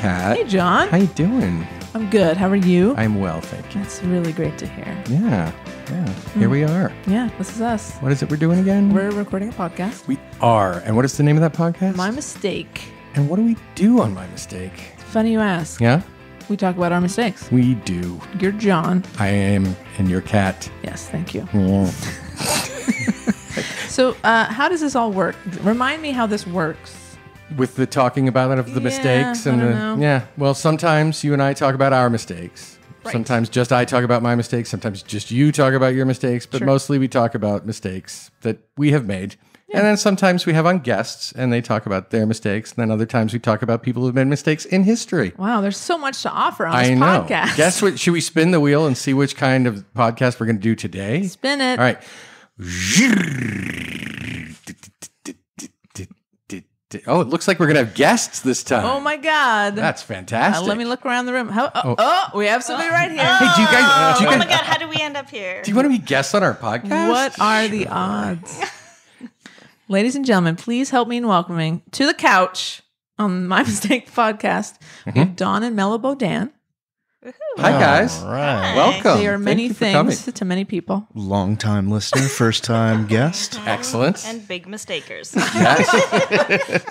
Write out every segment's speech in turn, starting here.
Kat. Hey, John. How you doing? I'm good. How are you? I'm well, thank you. That's really great to hear. Yeah. Here we are. Yeah, this is us. What is it we're doing again? We're recording a podcast. We are. And what is the name of that podcast? My Mistake. And what do we do on My Mistake? Funny you ask. Yeah? We talk about our mistakes. We do. You're John. I am, and you're Kat. Yes, thank you. Yeah. So, how does this all work? Remind me how this works. With the talking about it of the mistakes and I don't know. yeah. Well, sometimes you and I talk about our mistakes. Right. Sometimes just I talk about my mistakes. Sometimes just you talk about your mistakes. But Sure. mostly we talk about mistakes that we have made. Yeah. And then sometimes we have on guests and they talk about their mistakes. And then other times we talk about people who've made mistakes in history. Wow, there's so much to offer on this I know. podcast. Guess what? Should we spin the wheel and see which kind of podcast we're going to do today? Spin it. All right. Oh, it looks like we're going to have guests this time. Oh my God. That's fantastic. Let me look around the room. We have somebody right here. Hey, do you guys? Oh my God, how did we end up here? Do you want to be guests on our podcast? What are the odds? Ladies and gentlemen, please help me in welcoming to the couch on My Mistake podcast. We have Don and Mela Bodin. Hi, guys. All right. Welcome. They are Thank many you for coming. things to many people. Long-time listener, first-time guest. Excellent. And big mistakers. Yes.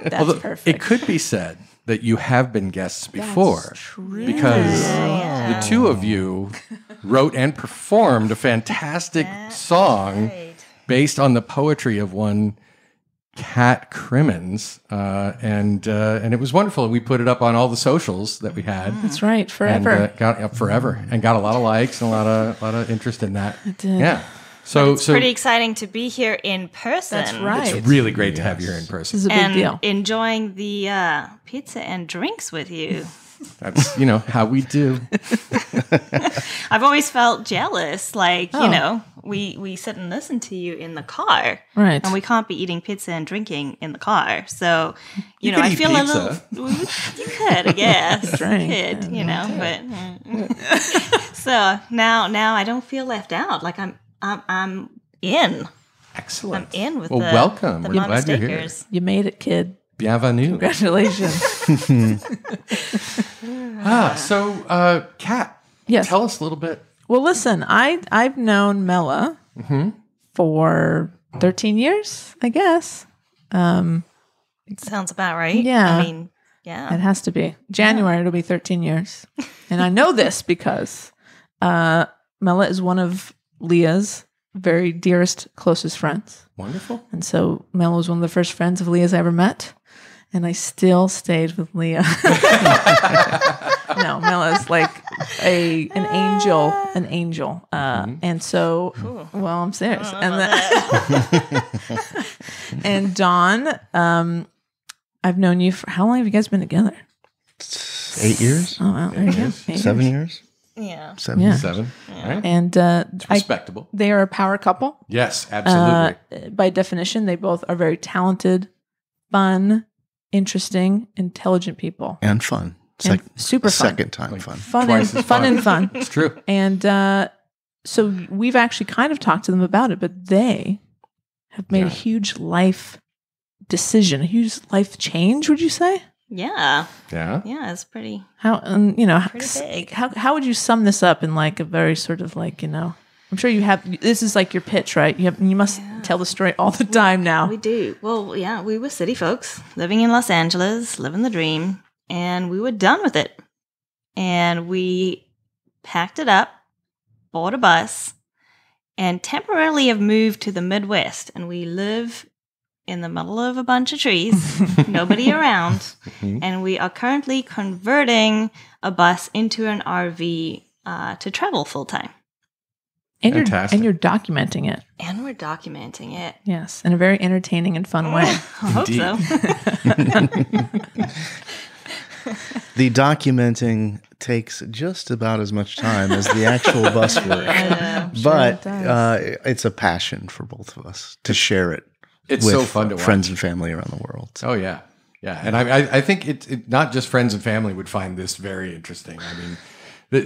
That's Although perfect. it could be said that you have been guests before That's true. because Yeah. the two of you wrote and performed a fantastic song Right. based on the poetry of one Kat Crimmins, and it was wonderful. We put it up on all the socials that we had. That's right. Forever. And, got up forever and got a lot of likes and a lot of interest in that. It did. Yeah. So It's pretty exciting to be here in person. That's right. it's really great to have you here in This person. is a big And deal. enjoying the pizza and drinks with you. That's how we do. I've always felt jealous. Like, Oh. we sit and listen to you in the car. Right. And we can't be eating pizza and drinking in the car. So, You know, could I eat feel pizza. a little. You could, I guess. Drink. You could, but. So now I don't feel left out. Like I'm in. Excellent. I'm in with well, the welcome. the We're glad you're here. mistakers. You made it, kid. Bienvenue. Congratulations. So, Kat, Yes. tell us a little bit. Well, listen, I've known Mela for 13 years, I guess. Sounds about right. Yeah. I mean, yeah. It has to be. January, it'll be 13 years. And I know this because Mela is one of Leah's very dearest, closest friends. Wonderful. And so Mela was one of the first friends of Leah's I ever met. And I still stayed with Leah. No, Mela's like an angel. And so, well, I'm serious. And Don, I've known you for, how long have you guys been together? 8 years? Oh, wow, there you go. 7 years? Yeah. 7 Yeah. years. 7. All right. And It's respectable. they are a power couple. Yes, absolutely. By definition, they both are very talented, fun, interesting, intelligent people. And fun. It's And like super fun. second time fun. Fun Twice and as fun fun. and fun. It's true. And so we've actually kind of talked to them about it, but they have made a huge life decision, a huge life change, would you say? Yeah. Yeah. Yeah. It's pretty. How, Pretty big. how would you sum this up in like a very sort of like, I'm sure you have, this is like your pitch, right? You must tell the story all the time now. We do. Well, yeah, we were city folks living in Los Angeles, living the dream, and we were done with it. And we packed it up, bought a bus, and temporarily have moved to the Midwest. And we live in the middle of a bunch of trees, nobody around. And we are currently converting a bus into an RV to travel full time. And Fantastic. you're documenting it. And we're documenting it. Yes, in a very entertaining and fun way. I hope so. The documenting takes just about as much time as the actual bus work. But it does. it's a passion for both of us to share it It's with so fun to watch. friends and family around the world. Oh, yeah. Yeah. And I think it not just friends and family would find this very interesting. I mean,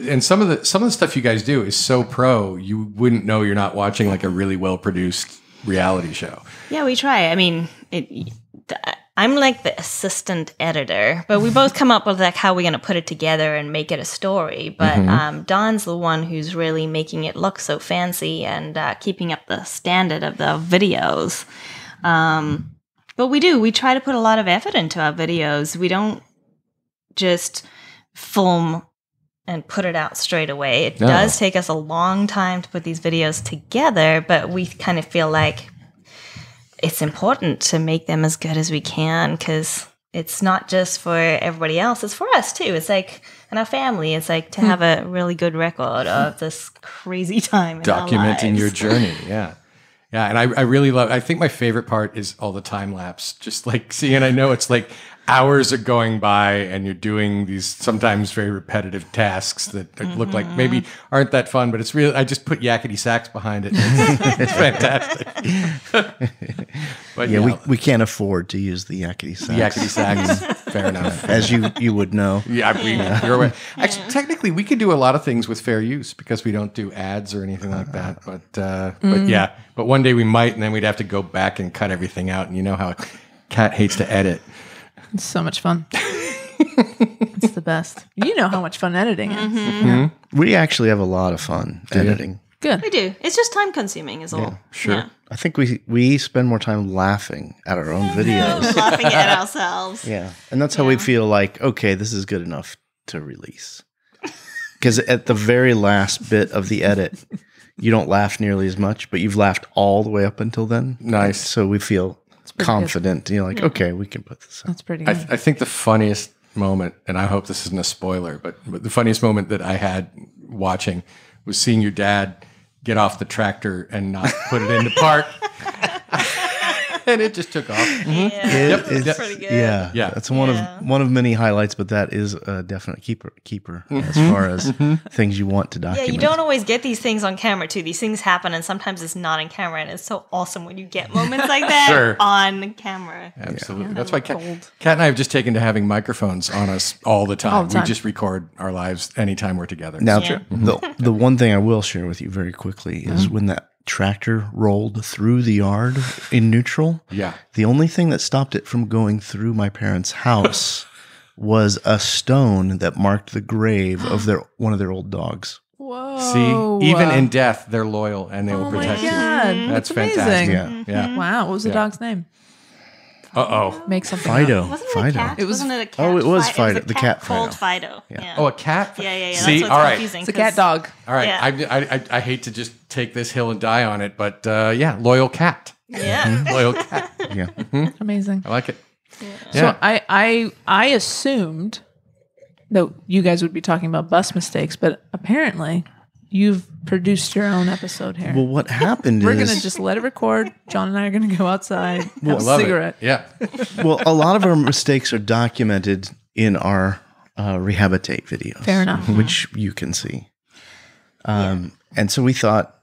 and some of the stuff you guys do is so pro, you wouldn't know you're not watching like a really well produced reality show. Yeah, we try. I mean, I'm like the assistant editor, but we both come up with like how we're going to put it together and make it a story. But Don's the one who's really making it look so fancy and keeping up the standard of the videos. But we try to put a lot of effort into our videos. We don't just film and put it out straight away. It does take us a long time to put these videos together, but we kind of feel like it's important to make them as good as we can because it's not just for everybody else, it's for us too. It's like, and our family, it's like to have a really good record of this crazy time in Documenting our lives. your journey. Yeah. Yeah. And I really love, I think my favorite part is all the time lapse. Just like seeing, I know it's like hours are going by and you're doing these sometimes very repetitive tasks that look like maybe aren't that fun, but it's really, I just put yakety sax behind it. It's fantastic. But Yeah, we can't afford to use the yakety sax. Yakety sax, fair enough. As you would know. Yeah, you're aware. Actually, technically, we could do a lot of things with fair use because we don't do ads or anything like that. But one day we might, and then we'd have to go back and cut everything out. And you know how Kat hates to edit. It's so much fun. It's the best. You know how much fun editing is. We actually have a lot of fun editing. Good. We do. It's just time consuming is all. Sure. Yeah. I think we spend more time laughing at our own videos. Laughing at ourselves. Yeah. And that's how we feel like, okay, this is good enough to release. Because at the very last bit of the edit, you don't laugh nearly as much, but you've laughed all the way up until then. Nice. So we feel confident. You're like, okay, we can put this out. That's pretty good. I think the funniest moment, and I hope this isn't a spoiler, but the funniest moment that I had watching was seeing your dad get off the tractor and not put it into park. And it just took off. Yeah, It's pretty good. Yeah, Yeah. That's one of many highlights, but that is a definite keeper as far as things you want to Yeah, document. you don't always get these things on camera too. These things happen, and sometimes it's not on camera, and it's so awesome when you get moments like that Sure. on camera. Absolutely. That's why Kat Gold. and I have just taken to having microphones on us all the time. All the time. We just record our lives anytime we're together. Now, Yeah. the one thing I will share with you very quickly is when that tractor rolled through the yard in neutral. Yeah. The only thing that stopped it from going through my parents' house was a stone that marked the grave of one of their old dogs. Whoa. See, even in death, they're loyal and they will Oh my protect you. God. That's amazing. fantastic. Yeah. Wow. What was the dog's name? Uh-oh. Make something Fido. up. Wasn't it Fido. a cat? It was- Wasn't it a cat? Oh, it was Fi- Fido. It was The a cat called Fido. Fido. Yeah. Oh, a cat? Yeah. See, That's all what's right. confusing. It's a cat 'cause- dog. All right. Yeah. I hate to just take this hill and die on it, but yeah, loyal cat. Yeah. Loyal cat. Yeah. Amazing. I like it. So I assumed that you guys would be talking about bus mistakes, but apparently you've produced your own episode here. Well, what happened We're is going to just let it record. John and I are going to go outside, have a Love cigarette. it. Yeah. well, a lot of our mistakes are documented in our Rehabilitate videos. Fair enough. Which you can see. And so we thought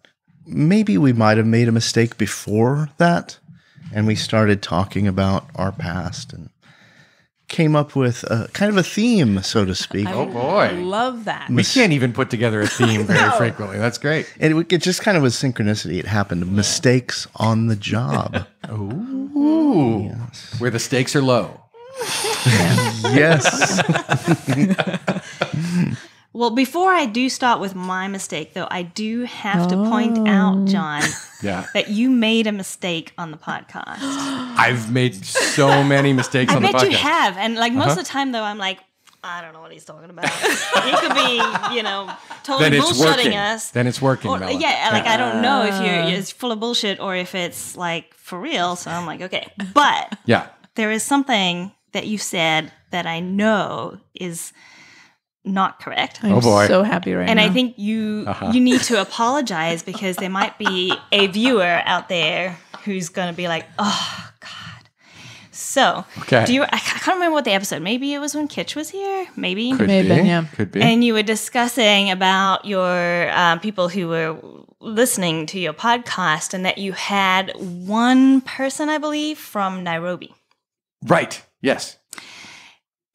maybe we might have made a mistake before that. And we started talking about our past and came up with a kind of a theme, so to speak. Oh, boy. Love that. We can't even put together a theme very frequently. That's great. And it just kind of was synchronicity. It happened. Mistakes on the job. Ooh. Where the stakes are low. Yes. Well, before I do start with my mistake, though, I do have to point out, John, Yeah. that you made a mistake on the podcast. I've made so many mistakes I on the podcast. bet you have. And like most of the time, though, I'm like, I don't know what he's talking about. He could be, totally Then it's bullshitting working. us. Then it's working, Or, Mela. yeah, like I don't know if it's full of bullshit or if it's like for real. So I'm like, okay. But Yeah. there is something that you said that I know is not correct. I'm Oh, boy. so happy right And now. I think you need to apologize because there might be a viewer out there who's going to be like, oh, God. So, Okay. I can't remember what the episode, maybe it was when Kitch was here, maybe. Could May have be. been, yeah. Could be. And you were discussing about your people who were listening to your podcast and that you had one person, I believe, from Nairobi. Right. Yes.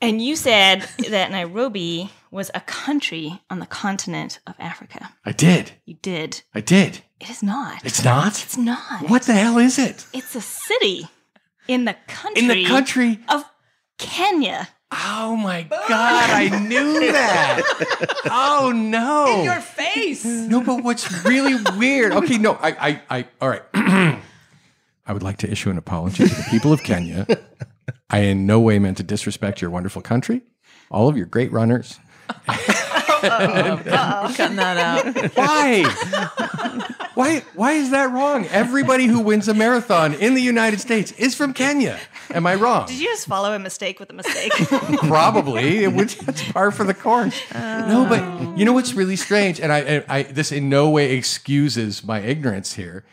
And you said that Nairobi was a country on the continent of Africa. I did. You did. I did. It is not. It's not? It's not. What the hell is it? It's a city. In the country. In the country of Kenya. Oh my God, I knew that. Oh no. In your face. No, but what's really weird. Okay, no, I all right. I would like to issue an apology to the people of Kenya. I in no way meant to disrespect your wonderful country, all of your great runners. Cutting that out. Why? Why is that wrong? Everybody who wins a marathon in the United States is from Kenya. Am I wrong? Did you just follow a mistake with a mistake? Probably. It's par for the course. No, but you know what's really strange, and I this in no way excuses my ignorance here.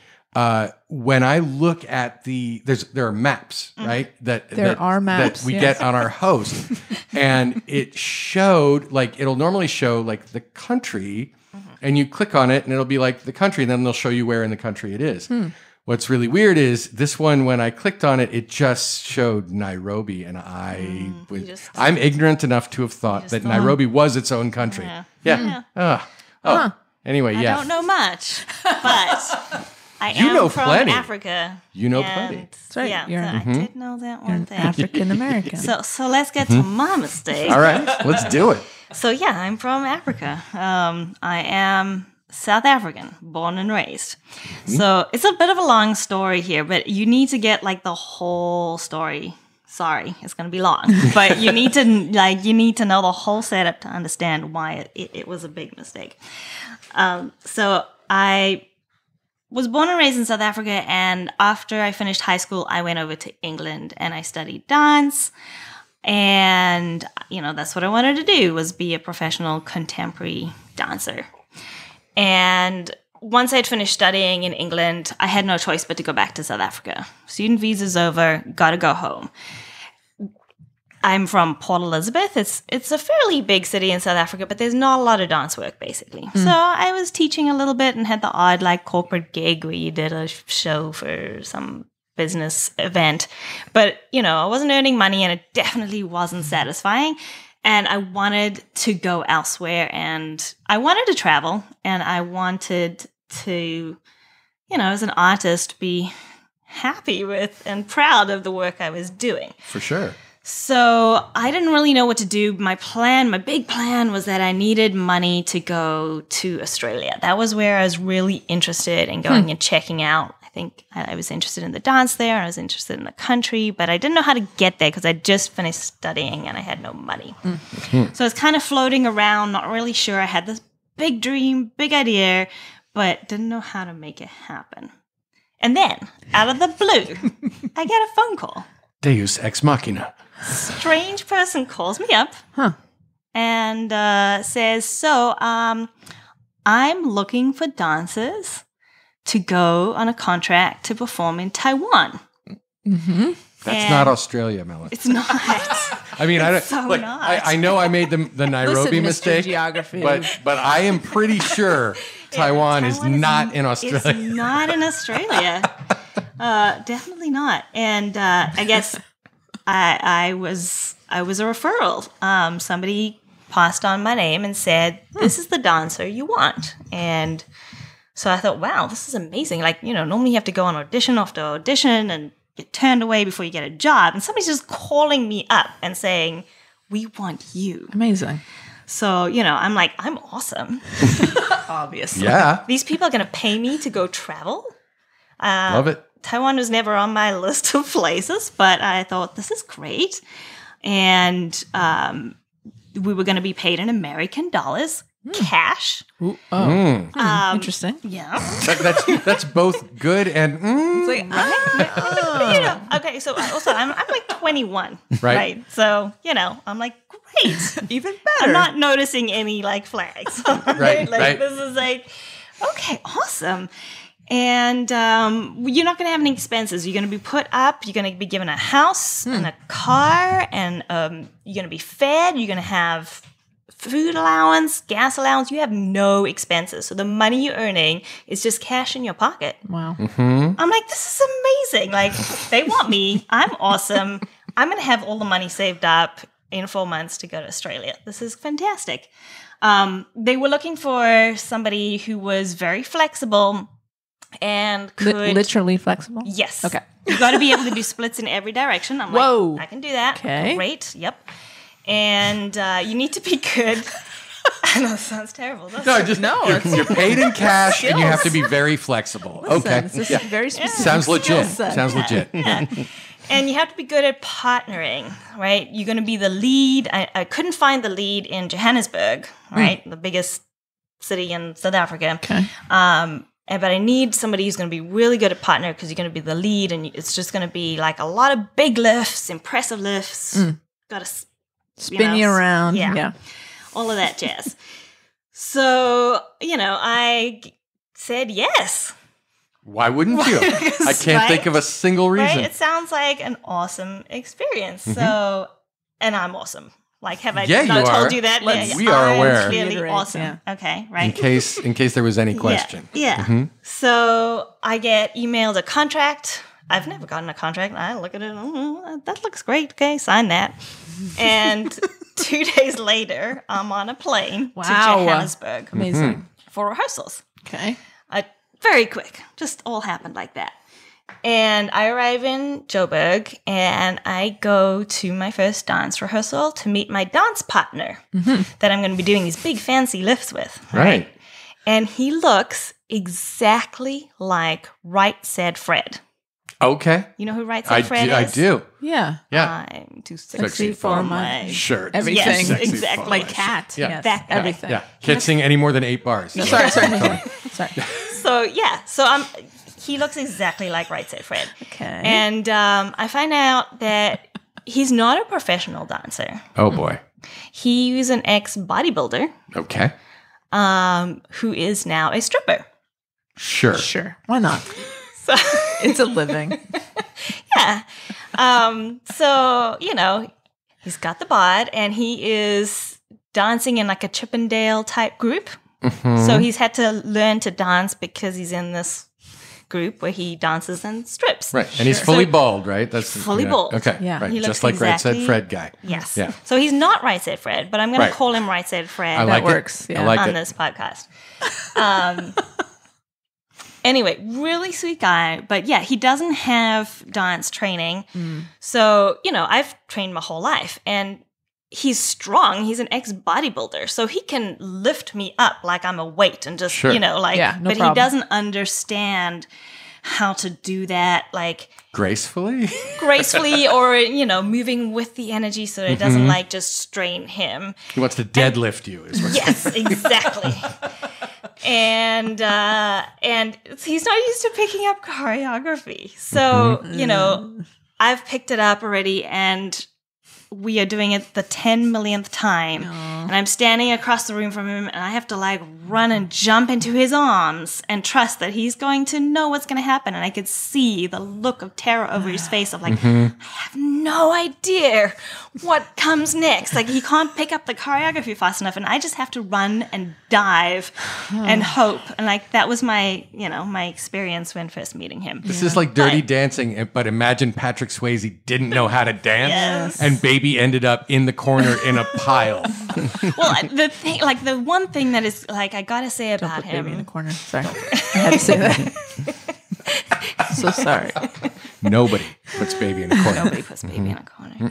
When I look at there are maps, right? There are maps that we get on our host, and it showed like it'll normally show like the country, and you click on it, and it'll be like the country, and then they'll show you where in the country it is. What's really weird is this one, when I clicked on it, it just showed Nairobi, and I'm ignorant enough to have thought that Nairobi was its own country. Yeah. Anyway, I don't know much, but I am from plenty. Africa. You know plenty. That's right. Yeah, I did know that one thing. African American. So let's get to my mistake. All right, let's do it. So yeah, I'm from Africa. I am South African, born and raised. So it's a bit of a long story here, but you need to get like the whole story. Sorry, it's going to be long, but you need to know the whole setup to understand why it was a big mistake. So I was born and raised in South Africa, and after I finished high school, I went over to England and I studied dance. And, that's what I wanted to do, was be a professional contemporary dancer. And once I'd finished studying in England, I had no choice but to go back to South Africa. Student visa's over, gotta go home. I'm from Port Elizabeth. It's a fairly big city in South Africa, but there's not a lot of dance work, basically. So I was teaching a little bit and had the odd corporate gig where you did a show for some business event. But, I wasn't earning money, and it definitely wasn't satisfying. And I wanted to go elsewhere, and I wanted to travel, and I wanted to, as an artist, be happy with and proud of the work I was doing. For sure. So I didn't really know what to do. My big plan was that I needed money to go to Australia. That was where I was really interested in going and checking out. I think I was interested in the dance there. I was interested in the country, but I didn't know how to get there because I just finished studying and I had no money. So I was kind of floating around, not really sure. I had this big dream, big idea, but didn't know how to make it happen. And then, out of the blue, I get a phone call. Deus ex machina. Strange person calls me up and says, so I'm looking for dancers to go on a contract to perform in Taiwan. That's not Australia, Mela. It's not. I mean, not. I know I made the Nairobi mistake, Geography. but I am pretty sure Taiwan is not in Australia. It's not in Australia. Definitely not. And I guess I was a referral. Somebody passed on my name and said, "This is the dancer you want." And so I thought, wow, this is amazing. Normally you have to go on audition after audition and get turned away before you get a job. And somebody's just calling me up and saying, "We want you." Amazing. So, I'm like, I'm awesome. Obviously. Yeah. These people are going to pay me to go travel. Love it. Taiwan was never on my list of places, but I thought, this is great. And we were going to be paid in American dollars, cash. Ooh, interesting. Yeah. That's both good and It's like, Okay, so also I'm like 21, Right. right? So, I'm like, great. even better. I'm not noticing any flags. Right, right. This is okay, awesome. And you're not going to have any expenses. You're going to be put up. You're going to be given a house and a car, and you're going to be fed. You're going to have food allowance, gas allowance. You have no expenses. So the money you're earning is just cash in your pocket. Wow. I'm like, this is amazing. They want me. I'm awesome. I'm going to have all the money saved up in 4 months to go to Australia. This is fantastic. They were looking for somebody who was very flexible, and could literally flexible. Yes. Okay. You got to be able to do splits in every direction. I'm Whoa. like, I can do that. Okay. Great. Yep. And you need to be good. I know, it sounds terrible. You're paid in cash and you have to be very flexible. Okay. This is very specific. Sounds legit. skill set. Sounds legit. And you have to be good at partnering, right? You're going to be the lead. I couldn't find the lead in Johannesburg, right? The biggest city in South Africa. Okay. But I need somebody who's going to be really good at partner because you're going to be the lead, and it's just going to be like a lot of big lifts, impressive lifts. Got to Spin you around. Yeah. All of that jazz. So, I said yes. Why wouldn't you? I can't Right? think of a single reason. Right? It sounds like an awesome experience. So, and I'm awesome. Like, have I Yeah, you not are. told you that? We are I'm aware. Clearly Reiterate, awesome. yeah. Okay, in right. case there was any question. Yeah. So I get emailed a contract. I've never gotten a contract. I look at it. That looks great. Okay, sign that. And 2 days later, I'm on a plane to Johannesburg Amazing. for rehearsals. Okay. Very quick. Just all happened like that. And I arrive in Joburg, and I go to my first dance rehearsal to meet my dance partner that I'm going to be doing these big fancy lifts with. Right. And he looks exactly like Right Said Fred. Okay. You know who Right Said Fred is? I do. Yeah. Yeah. I'm too Sexy sexy for for my my Shirt. everything. Yes, Sexy exactly. for My my cat. Yeah. Yes. That guy. Everything. Yeah. Can't sing any more than 8 bars. No, sorry. Sorry. So he looks exactly like Right Said Fred. Okay. And I find out that he's not a professional dancer. Oh boy. He was an ex-bodybuilder Okay. who is now a stripper. Sure. Sure. Why not? So It's a living. yeah. So, he's got the bod, and he is dancing in like a Chippendale type group. So he's had to learn to dance because he's in this group where he dances and strips. Right. And he's fully bald, right? That's Fully bald. Okay. Yeah. Right. He looks Just like Right Said exactly- Fred guy. Yes. Yeah. So he's not Right Said Fred, but I'm going Right. to call him Right Said Fred I like That it. works, yeah. I like on it. this podcast. Anyway, really sweet guy. But yeah, he doesn't have dance training. So, I've trained my whole life, and he's strong. He's an ex-bodybuilder. So he can lift me up like I'm a weight and just, Sure. Yeah, no but problem. he doesn't understand how to do that like Gracefully? gracefully or, moving with the energy so it doesn't like just strain him. He wants to deadlift you is what Yes, exactly. And he's not used to picking up choreography. So, I've picked it up already, and we are doing it the 10 millionth time. And I'm standing across the room from him, and I have to like run and jump into his arms and trust that he's going to know what's going to happen. And I could see the look of terror over his face of like, I have no idea what comes next. Like, he can't pick up the choreography fast enough, and I just have to run and dive and hope. And like, that was my, my experience when first meeting him. This is like Dirty Dancing, but imagine Patrick Swayze didn't know how to dance, Yes. and Baby ended up in the corner in a pile. Well, the one thing that is like I gotta say Don't about put baby in the him. corner. Sorry. I had to say that. So sorry. Nobody puts Baby in the corner. Nobody puts baby in a corner.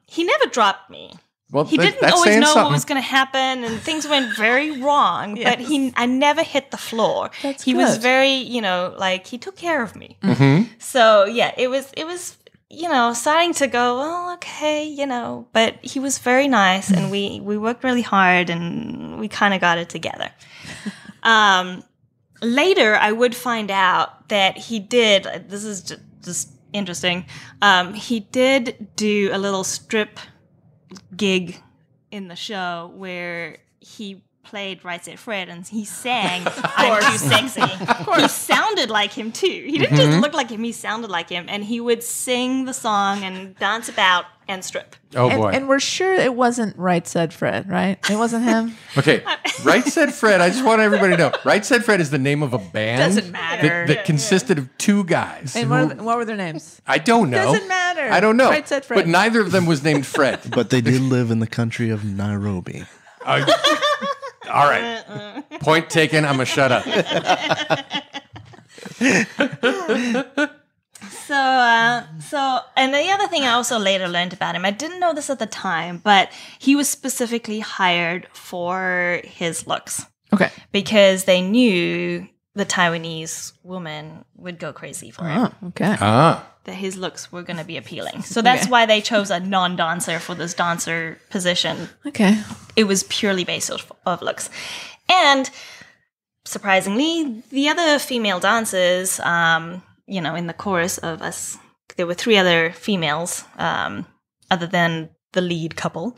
He never dropped me. Well, He didn't that's always saying know what something. was going to happen, and things went very wrong. But I never hit the floor. That's he was good. very, he took care of me. So yeah, it was, starting to go, well, okay, But he was very nice, and we worked really hard, and we kind of got it together. Later, I would find out that he did. This is just interesting. He did do a little strip gig in the show where he played Right Said Fred, and he sang I'm Too Sexy. He sounded like him too. He didn't just look like him, he sounded like him, and he would sing the song and dance about and strip. Oh boy. And we're sure it wasn't Right Said Fred, right? It wasn't him. Okay, Right Said Fred. I just want everybody to know. Right Said Fred is the name of a band. Doesn't matter. That consisted of 2 guys. And what were their names? I don't know. Doesn't matter. I don't know. Right Said Fred. But neither of them was named Fred. But they did live in the country of Nairobi. All right. Point taken. I'm gonna shut up. And the other thing I also later learned about him, I didn't know this at the time, but he was specifically hired for his looks. Okay. Because they knew the Taiwanese woman would go crazy for him. Oh, okay. That his looks were going to be appealing. So that's why they chose a non-dancer for this dancer position. Okay. It was purely based of looks. And surprisingly, the other female dancers, in the chorus of us, there were 3 other females other than the lead couple.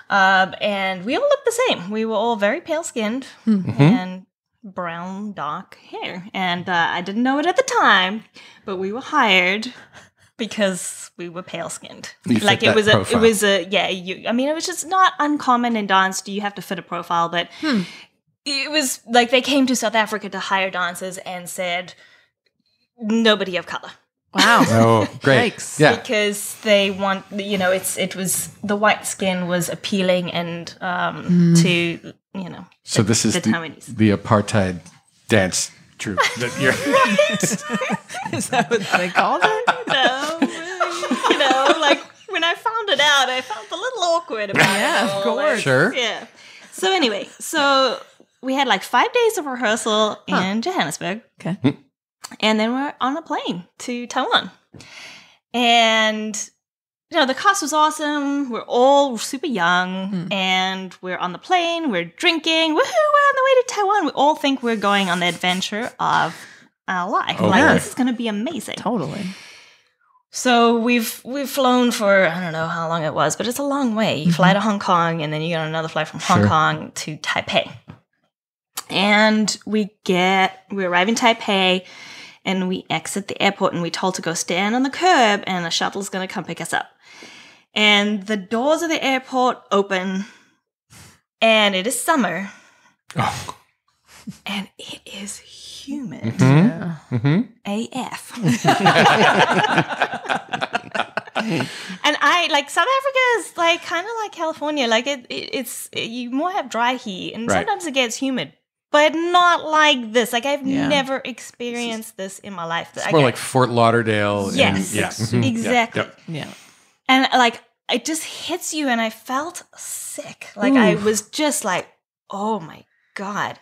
And we all looked the same. We were all very pale-skinned and brown, dark hair. And I didn't know it at the time, but we were hired because we were pale-skinned. Like it was just not uncommon in dance. Do you have to fit a profile? But it was like they came to South Africa to hire dancers and said, nobody of color. Wow. Oh, great. Yikes. Yeah. Because they want, it was the white skin was appealing and to, So this is the Taiwanese. the apartheid dance troupe that you're. Is that what they called it? Like when I found it out, I felt a little awkward about it. Yeah, of course. Sure. Yeah. So anyway, we had like 5 days of rehearsal in Johannesburg. Okay. And then we're on a plane to Taiwan. And, the cast was awesome. We're all super young. And we're on the plane. We're drinking. Woohoo, we're on the way to Taiwan. We all think we're going on the adventure of our life. This is going to be amazing. Totally. So we've flown for, I don't know how long it was, but it's a long way. You fly to Hong Kong, and then you get on another flight from Hong Kong to Taipei. And we arrive in Taipei, and we exit the airport, and we're told to go stand on the curb, and a shuttle's going to come pick us up. And the doors of the airport open, and it is summer. Oh. And it is humid. AF. And South Africa is kind of like California. It's you more have dry heat, and sometimes it gets humid. But not like this. I've never experienced this in my life. It's more like Fort Lauderdale. Yes. Exactly. Yeah. And it just hits you, and I felt sick. I was just like, oh my God.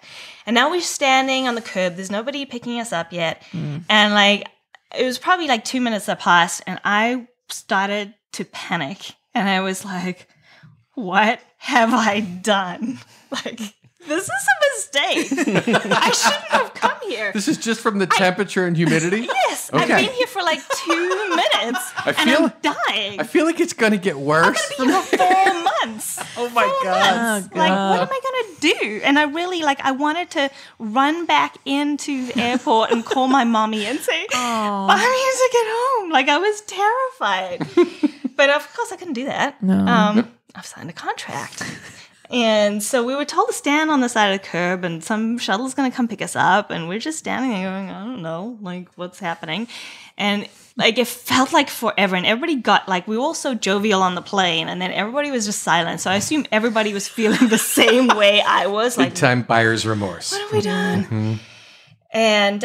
And now we're standing on the curb. There's nobody picking us up yet. And it was probably 2 minutes that passed, and I started to panic. And I was like, what have I done? This is a mistake. I shouldn't have come here. This is just from the temperature and humidity? Yes. Okay. I've been here for 2 minutes, and I'm dying. I feel like it's going to get worse. I'm going to be here for 4 months. Oh, my God. What am I going to do? And I really, I wanted to run back into the airport and call my mommy and say, Mommy has to get home. I was terrified. But of course, I couldn't do that. No. I've signed a contract. And so we were told to stand on the side of the curb, and some shuttle's going to come pick us up. And we're just standing there going, I don't know, what's happening? And it felt like forever. And everybody got, we were all so jovial on the plane. And then everybody was just silent. So I assume everybody was feeling the same way I was. Big time buyer's remorse. What have we done? And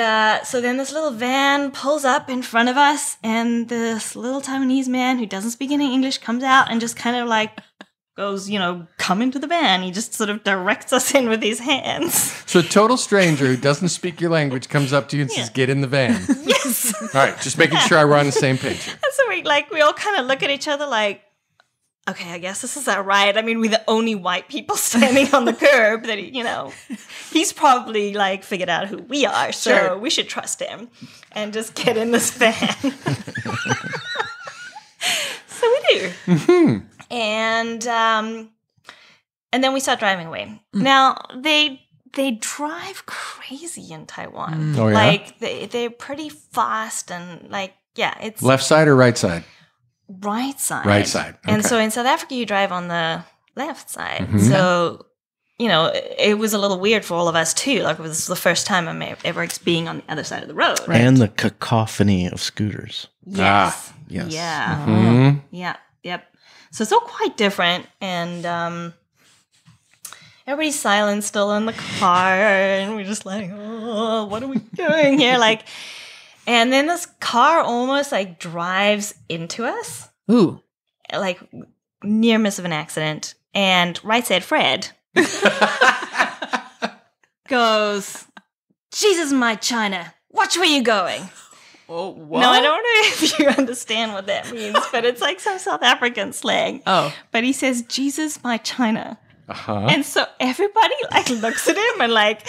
so then this little van pulls up in front of us. And this little Taiwanese man who doesn't speak any English comes out and just kind of goes, come into the van. He just sort of directs us in with his hands. So a total stranger who doesn't speak your language comes up to you and says, get in the van. Yes. All right, just making sure we're on the same page. And so we all kind of look at each other okay, I guess this is all right. I mean, we're the only white people standing on the curb that, he's probably figured out who we are. So we should trust him and just get in this van. So we do. Mm-hmm. And then we start driving away. Now, they drive crazy in Taiwan. Oh, yeah? They're pretty fast and it's... Left side or right side? Right side. Right side. Okay. And so in South Africa, you drive on the left side. Mm-hmm. So, it was a little weird for all of us too. It was the first time I'm ever being on the other side of the road. Right. And the cacophony of scooters. Yes. Yes. Yeah. Mm-hmm. Yeah. Yep. So it's all quite different. And everybody's silent still in the car, and we're just like, oh, what are we doing here? Like, and then this car almost like drives into us, Ooh. like near miss of an accident. And Right Said Fred goes, Jesus, my China, watch where you're going. Oh, what? No, I don't know if you understand what that means, but it's like some South African slang. Oh. But he says, Jesus, my China. Uh-huh. And so everybody like looks at him and like,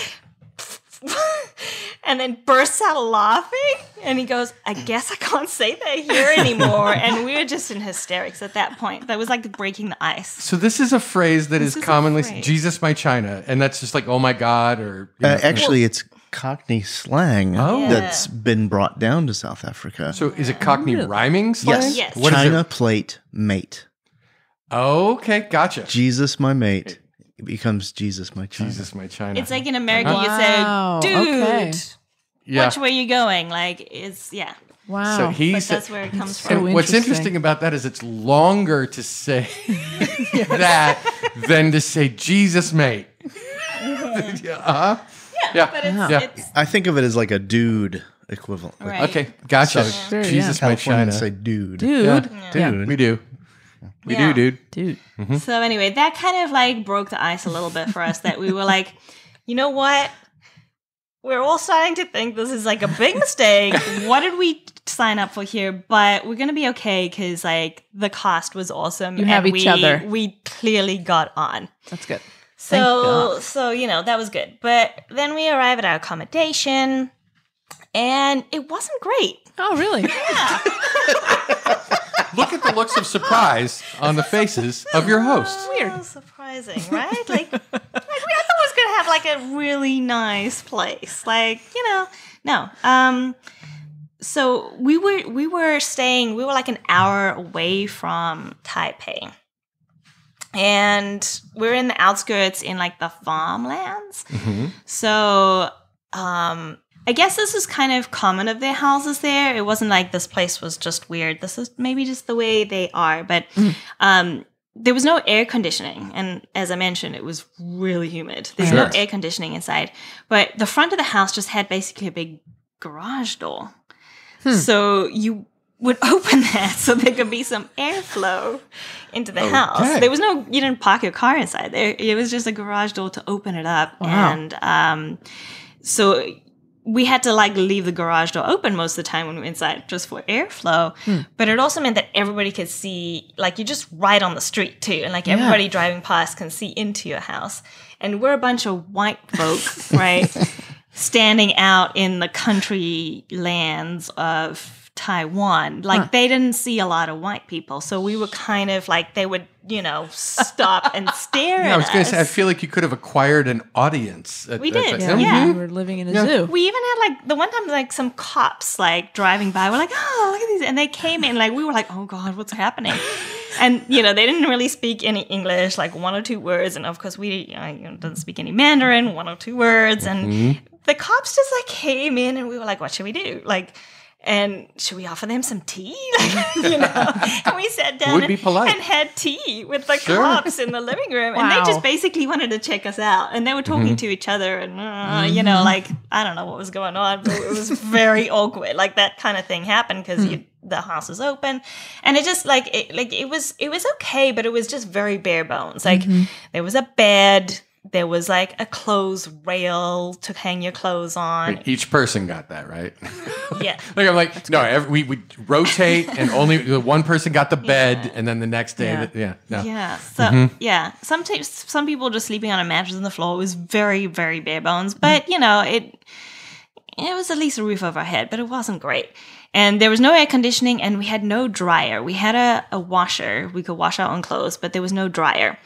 and then bursts out laughing. And he goes, I guess I can't say that here anymore. And we were just in hysterics at that point. That was like breaking the ice. So this is a phrase that is is a commonly phrase. Jesus, my China, and that's just like, oh my God, or you know, Actually, it's Cockney slang Oh. that's been brought down to South Africa. So is it Cockney rhyming slang? Yes. Yes. What is China it? plate mate. Okay, gotcha. Jesus, my mate. It becomes Jesus, my China. Jesus, my China. It's like in America, Wow. you say, dude, Okay. yeah. watch where you're going. Like, it's, yeah. Wow. So But he's. that's where it comes So from. What's interesting. interesting about that is it's longer to say that than to say Jesus, mate. Yeah, uh-huh. Yeah, but it's, Yeah. it's I think of it as like a dude equivalent. Like right. Okay, gotcha. Sure, Jesus, my China. Californians say dude. Dude. Yeah. Dude. We do. We Yeah. do, dude. Dude. So anyway, that kind of like broke the ice a little bit for us that we were like, you know what? We're all starting to think this is like a big mistake. What did we sign up for here? But we're going to be okay because like the cast was awesome. You have and each other. We clearly got on. That's good. So, you know, that was good. But then we arrive at our accommodation and it wasn't great. Oh, really? Look at the looks of surprise on the faces of your hosts. Weird. Surprising, right? Like we thought it was going to have like a really nice place. Like, you know, no. So we were like an hour away from Taipei. And we're in the outskirts in like the farmlands. Mm-hmm. So I guess this is kind of common of their houses there. It wasn't like this place was just weird. This is maybe just the way they are. But there was no air conditioning. And as I mentioned, it was really humid. There's no Sure. air conditioning inside. But the front of the house just had basically a big garage door. So you would open that so there could be some airflow into the house. There was you didn't park your car inside there. It was just a garage door to open it up. Wow. And so we had to like leave the garage door open most of the time when we were inside just for airflow. But it also meant that everybody could see, like you're just right on the street too. And like everybody driving past can see into your house. And we're a bunch of white folk, right? Standing out in the country lands of Taiwan. Like they didn't see a lot of white people. So we were kind of like, they would, you know, stop and stare at I was going us. to say, I feel like you could have acquired an audience. We did, Yeah. yeah. We were living in a zoo. We even had like the one time like some cops like driving by. We're like, oh, look at these, and they came in like we were like, oh god, what's happening? And you know they didn't really speak any English, like one or two words, and of course we didn't speak any Mandarin, one or two words, and the cops just like came in, and we were like, what should we do? Like. And should we offer them some tea? You know, and we sat down Would be polite. and had tea with the Sure. cops in the living room, and they Wow. just basically wanted to check us out, and they were talking to each other, and you know, like I don't know what was going on, but it was very awkward. Like that kind of thing happened because the house was open, and it just it was okay, but it was just very bare bones. Like there was a bed. There was like a clothes rail to hang your clothes on. Each person got that, right? Yeah. Like I'm like, no, we rotate, and only the one person got the bed, and then the next day, no. Yeah. So sometimes some people just sleeping on a mattress on the floor. It was very, very bare bones. But you know, it was at least a roof over our head, but it wasn't great. And there was no air conditioning, and we had no dryer. We had a washer. We could wash our own clothes, but there was no dryer.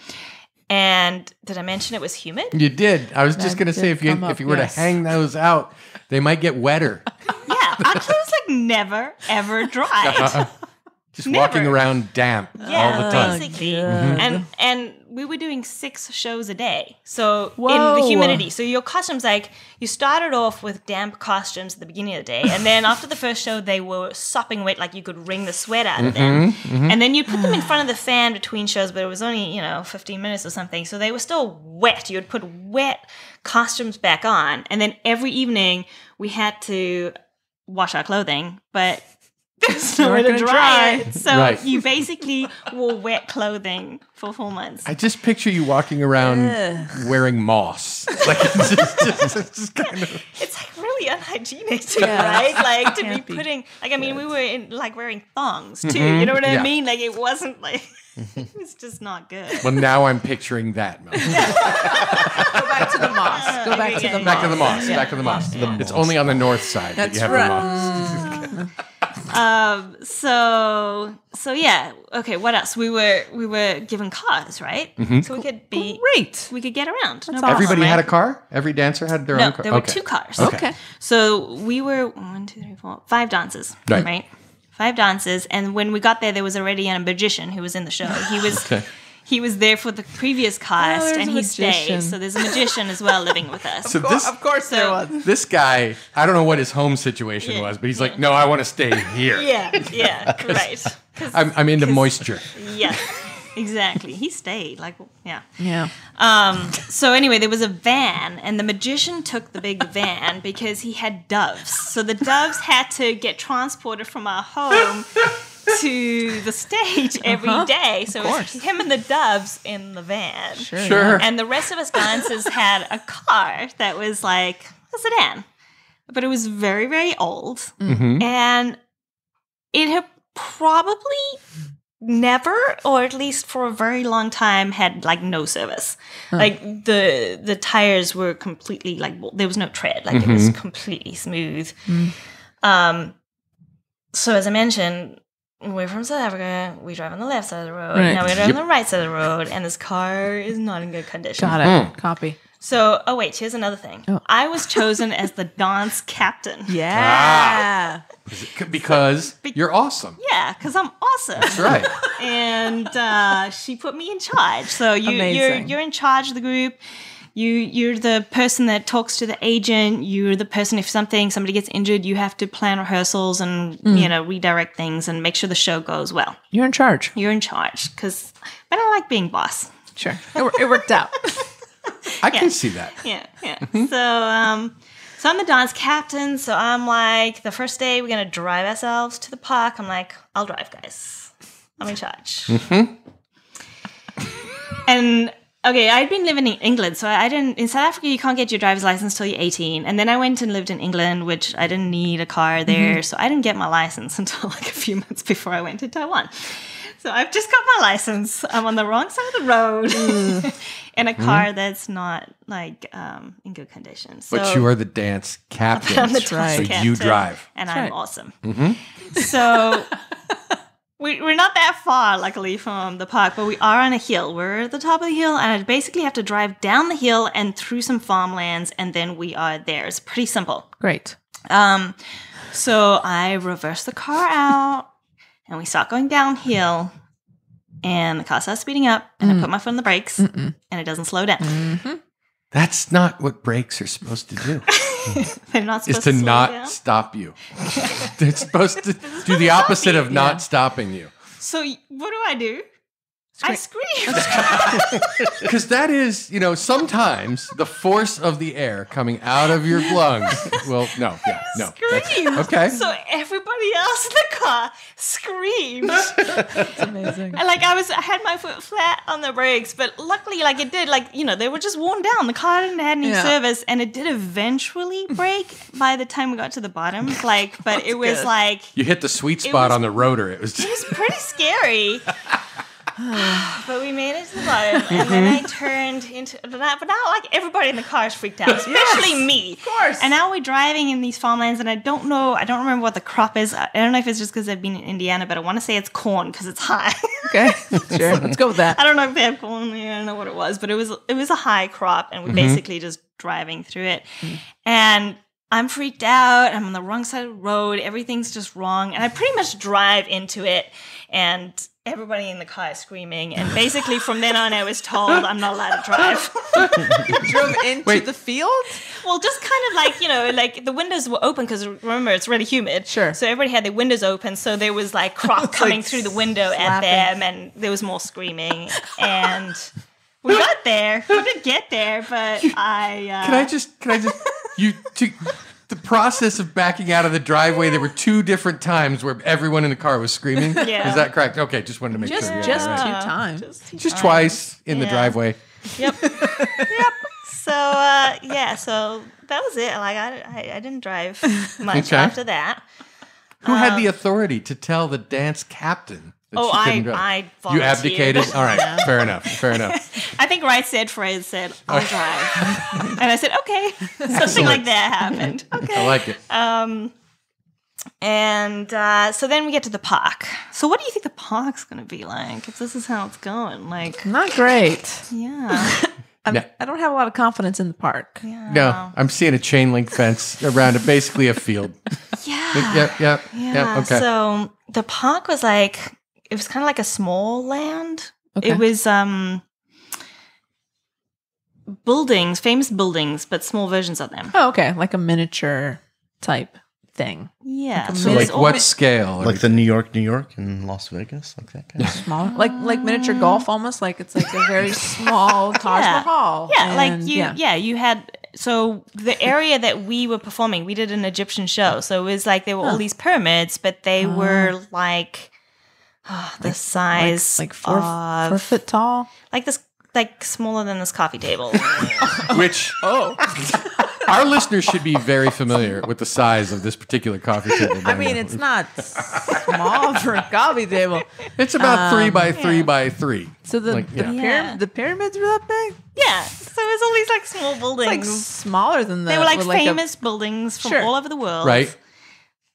And did I mention it was humid? You did. I was just going to say, if you were to hang those out, they might get wetter. Yeah, our clothes like never ever dried. Just walking around damp all the time. Basically. God. And we were doing 6 shows a day. So in Whoa. the humidity. So your costumes, like, you started off with damp costumes at the beginning of the day. And then after the first show, they were sopping wet, like you could wring the sweat out of them. And then you'd put them in front of the fan between shows, but it was only, 15 minutes or something. So they were still wet. You would put wet costumes back on. And then every evening we had to wash our clothing, but there's no way to dry it. So Right. you basically wore wet clothing for 4 months. I just picture you walking around wearing moss. Like it's just kind of. It's like really unhygienic too, right? Like to be Can't be. putting, like, I mean, we were in like wearing thongs too. You know what I Yeah. mean? Like it wasn't like, it was just not good. Well, now I'm picturing that. Mel. Go back to the moss. Go back to the moss. Back to the moss. Back to the moss. It's only on the north side that you That's have right. the moss. So yeah. Okay. What else? We were given cars, right? So we could be Great. we could get around. No awesome. problem, Everybody had a right? car? Every dancer had their No, own car? there were Okay. 2 cars. Okay. So we were 5 dances, Right. right? 5 dances, and when we got there was already a magician who was in the show. He was Okay. he was there for the previous cast, there's and a he magician. stayed. So there's a magician as well living with us. So this, Of course there was. this guy, I don't know what his home situation Yeah. was, but he's like, no, I want to stay here. yeah, right. 'Cause- I'm into moisture. yeah, exactly. He stayed. Like, yeah. Yeah. So anyway, there was a van, and the magician took the big van because he had doves. So the doves had to get transported from our home to the stage every day. So it was him and the doves in the van. Sure. And the rest of us dancers had a car that was like a sedan, but it was very, very old. And it had probably never, or at least for a very long time, had like no service. Like the tires were completely like, there was no tread. Like it was completely smooth. So as I mentioned, we're from South Africa. We drive on the left side of the road. Right. Now we drive on the right side of the road, and this car is not in good condition. Got it. Copy. So, oh wait, here's another thing. Oh. I was chosen as the dance captain. Yeah. Because you're awesome. Yeah, because I'm awesome. That's right. And she put me in charge. So Amazing. you're in charge of the group. You're the person that talks to the agent. You're the person, if somebody gets injured, you have to plan rehearsals and redirect things and make sure the show goes well. You're in charge. You're in charge because I don't like being boss. Sure. It worked out. I can see that. Yeah. So I'm the dance captain. So I'm like, the first day we're gonna drive ourselves to the park. I'm like, I'll drive, guys. I'm in charge. And okay, I'd been living in England, so I didn't. In South Africa, you can't get your driver's license till you're 18. And then I went and lived in England, which I didn't need a car there, so I didn't get my license until like a few months before I went to Taiwan. So I've just got my license. I'm on the wrong side of the road in a car that's not like in good condition. So But you are the dance captain. I'm the so dance you captain, drive. and That's I'm right. awesome. So we're not that far, luckily, from the park, but we are on a hill. We're at the top of the hill, and I basically have to drive down the hill and through some farmlands, and then we are there. It's pretty simple. Great. So I reverse the car out, and we start going downhill, and the car starts speeding up, and I put my foot on the brakes, and it doesn't slow down. That's not what brakes are supposed to do. They're not Is supposed to to slow not down. stop you. They're supposed to do the opposite of not stopping you. So what do? I scream. Because that is, sometimes the force of the air coming out of your lungs. Well, no. Scream. Okay. So everybody else in the car screamed. It's amazing. And I had my foot flat on the brakes, but luckily, it did, they were just worn down. The car didn't have any service, and it did eventually break by the time we got to the bottom. But it was good. You hit the sweet spot was- on the rotor. It was just. it was pretty scary. But we made it to the bottom, and then I turned into that. But now, everybody in the car is freaked out, especially me. Of course. And now we're driving in these farmlands, and I don't remember what the crop is. I don't know if it's just because I've been in Indiana, but I want to say it's corn because it's high. Okay. Sure. Let's go with that. I don't know if they have corn there. I don't know what it was, but it was a high crop, and we're basically just driving through it. And I'm freaked out. I'm on the wrong side of the road. Everything's just wrong. And I pretty much drive into it. and everybody in the car is screaming. And basically from then on, I was told I'm not allowed to drive. You drove into the field? Well, just kind of like, like the windows were open because remember, it's really humid. Sure. So everybody had their windows open. So there was like crop coming through the window at them, and there was more screaming. And we got there. We did get there, but Can I just the process of backing out of the driveway, there were 2 different times where everyone in the car was screaming. Yeah. Is that correct? Okay, just wanted to make sure. Just 2 times. Just twice in the driveway. Yep. So so that was it. Like I didn't drive much after that. Who had the authority to tell the dance captain that she couldn't drive? I volunteered. You abdicated? All right, fair enough. I think Fred said, I'll drive. And I said, okay. Something like that happened. Okay. I like it. And so then we get to the park. So what do you think the park's going to be like if this is how it's going? Like, Not great. yeah. I don't have a lot of confidence in the park. Yeah. No, I'm seeing a chain link fence around it, basically a field. Yeah. Yep. Okay. So the park was like, it was kind of like a small land. Okay. It was buildings, famous buildings, but small versions of them. Oh, okay. Like a miniature type thing. Yeah. So like what scale? Like the New York and Las Vegas, like that kind of Smaller. Like miniature golf almost. Like it's like a very small Taj Mahal. Yeah, like And, you had, so the area that we were performing, we did an Egyptian show. So it was like there were all these pyramids, but they were like the size like 4 foot tall. like this, like smaller than this coffee table. Which our listeners should be very familiar with the size of this particular coffee table. I mean, it's not small for a coffee table. It's about 3 by 3 by 3. So the pyramids were that big? Yeah. So it was all these like small buildings. Like smaller than that. They were like famous buildings from all over the world. Right.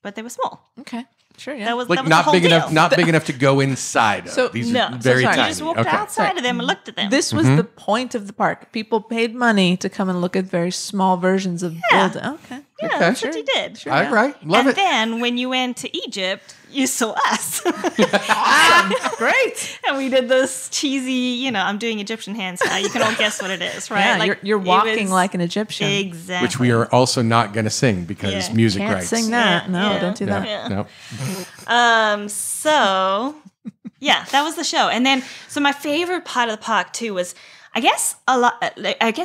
But they were small. Okay. Sure, yeah. That was Like the not whole big deal. enough, not big enough to go inside. So- These No. are very sorry. tiny. You just walked Okay. outside of them and looked at them. This was the point of the park. People paid money to come and look at very small versions of buildings. Okay. yeah, Okay. that's what you did. All right. Love and it. then when you went to Egypt, you saw us. Great. And we did this cheesy, I'm doing Egyptian hands now. You can all guess what it is, right? Yeah, Like, you're it walking was- like an Egyptian. Exactly. Which we are also not going to sing because Yeah. music Can't rights. sing that. Yeah, No, yeah. don't do that. Yeah. No. So yeah, that was the show. And then, so my favorite part of the park too was, I guess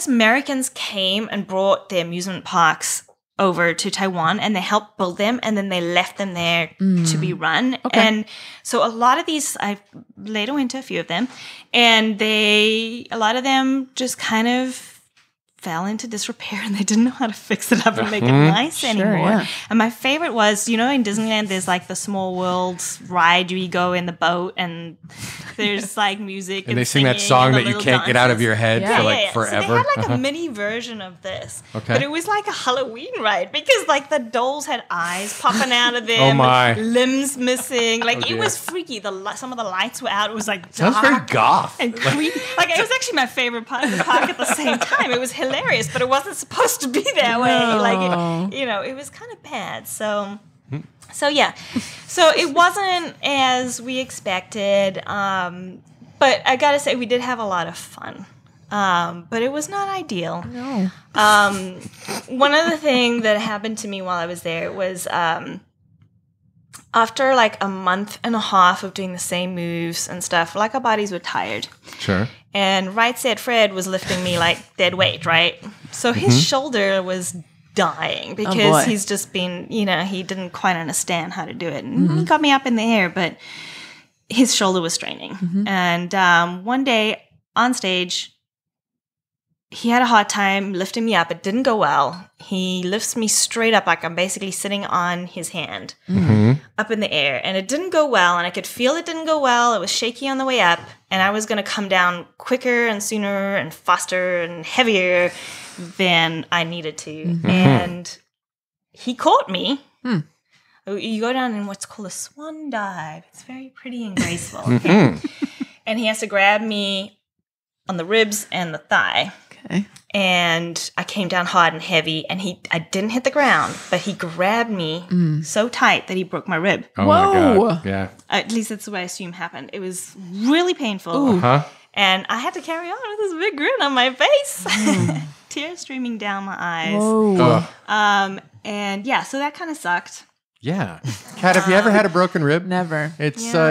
Americans came and brought their amusement parks over to Taiwan and they helped build them and then they left them there to be run. Okay. And so a lot of these, I later went to a few of them, and a lot of them just kind of fell into disrepair and they didn't know how to fix it up and make it nice anymore. yeah. And my favorite was, in Disneyland, there's like the Small World ride where you go in the boat and there's like music And they sing that singing song and the that you little can't get out of dances. your head Yeah. for like So forever. they had like a mini version of this. Okay. But it was like a Halloween ride because like the dolls had eyes popping out of them. Oh, my. and limbs missing. Like Oh, it dear. was freaky. Some of the lights were out. It was like Sounds dark very goth. and creepy. Like it was actually my favorite part of the park at the same time. It was hilarious, but it wasn't supposed to be that way. Like it was kind of bad. So yeah. So it wasn't as we expected. But I gotta say, we did have a lot of fun. But it was not ideal. No. One other thing that happened to me while I was there was after like a month and a half of doing the same moves and stuff, like our bodies were tired. Sure. And Right Said Fred was lifting me like dead weight, right? So his shoulder was dying because boy. he's just been, he didn't quite understand how to do it. And he got me up in the air, but his shoulder was straining. And one day on stage, he had a hard time lifting me up. It didn't go well. He lifts me straight up, like I'm basically sitting on his hand up in the air. And it didn't go well. And I could feel it didn't go well. It was shaky on the way up. And I was going to come down quicker and sooner and faster and heavier than I needed to. And he caught me. You go down in what's called a swan dive. It's very pretty and graceful. Okay? And he has to grab me on the ribs and the thigh. Okay. And I came down hard and heavy, and I didn't hit the ground, but he grabbed me so tight that he broke my rib. Oh Whoa. my God. Yeah. At least that's the way I assume happened. It was really painful. Huh? And I had to carry on with this big grin on my face. Tears streaming down my eyes. Whoa. And yeah, so that kind of sucked. Yeah. Kat, have you ever had a broken rib? Never. It's Yeah.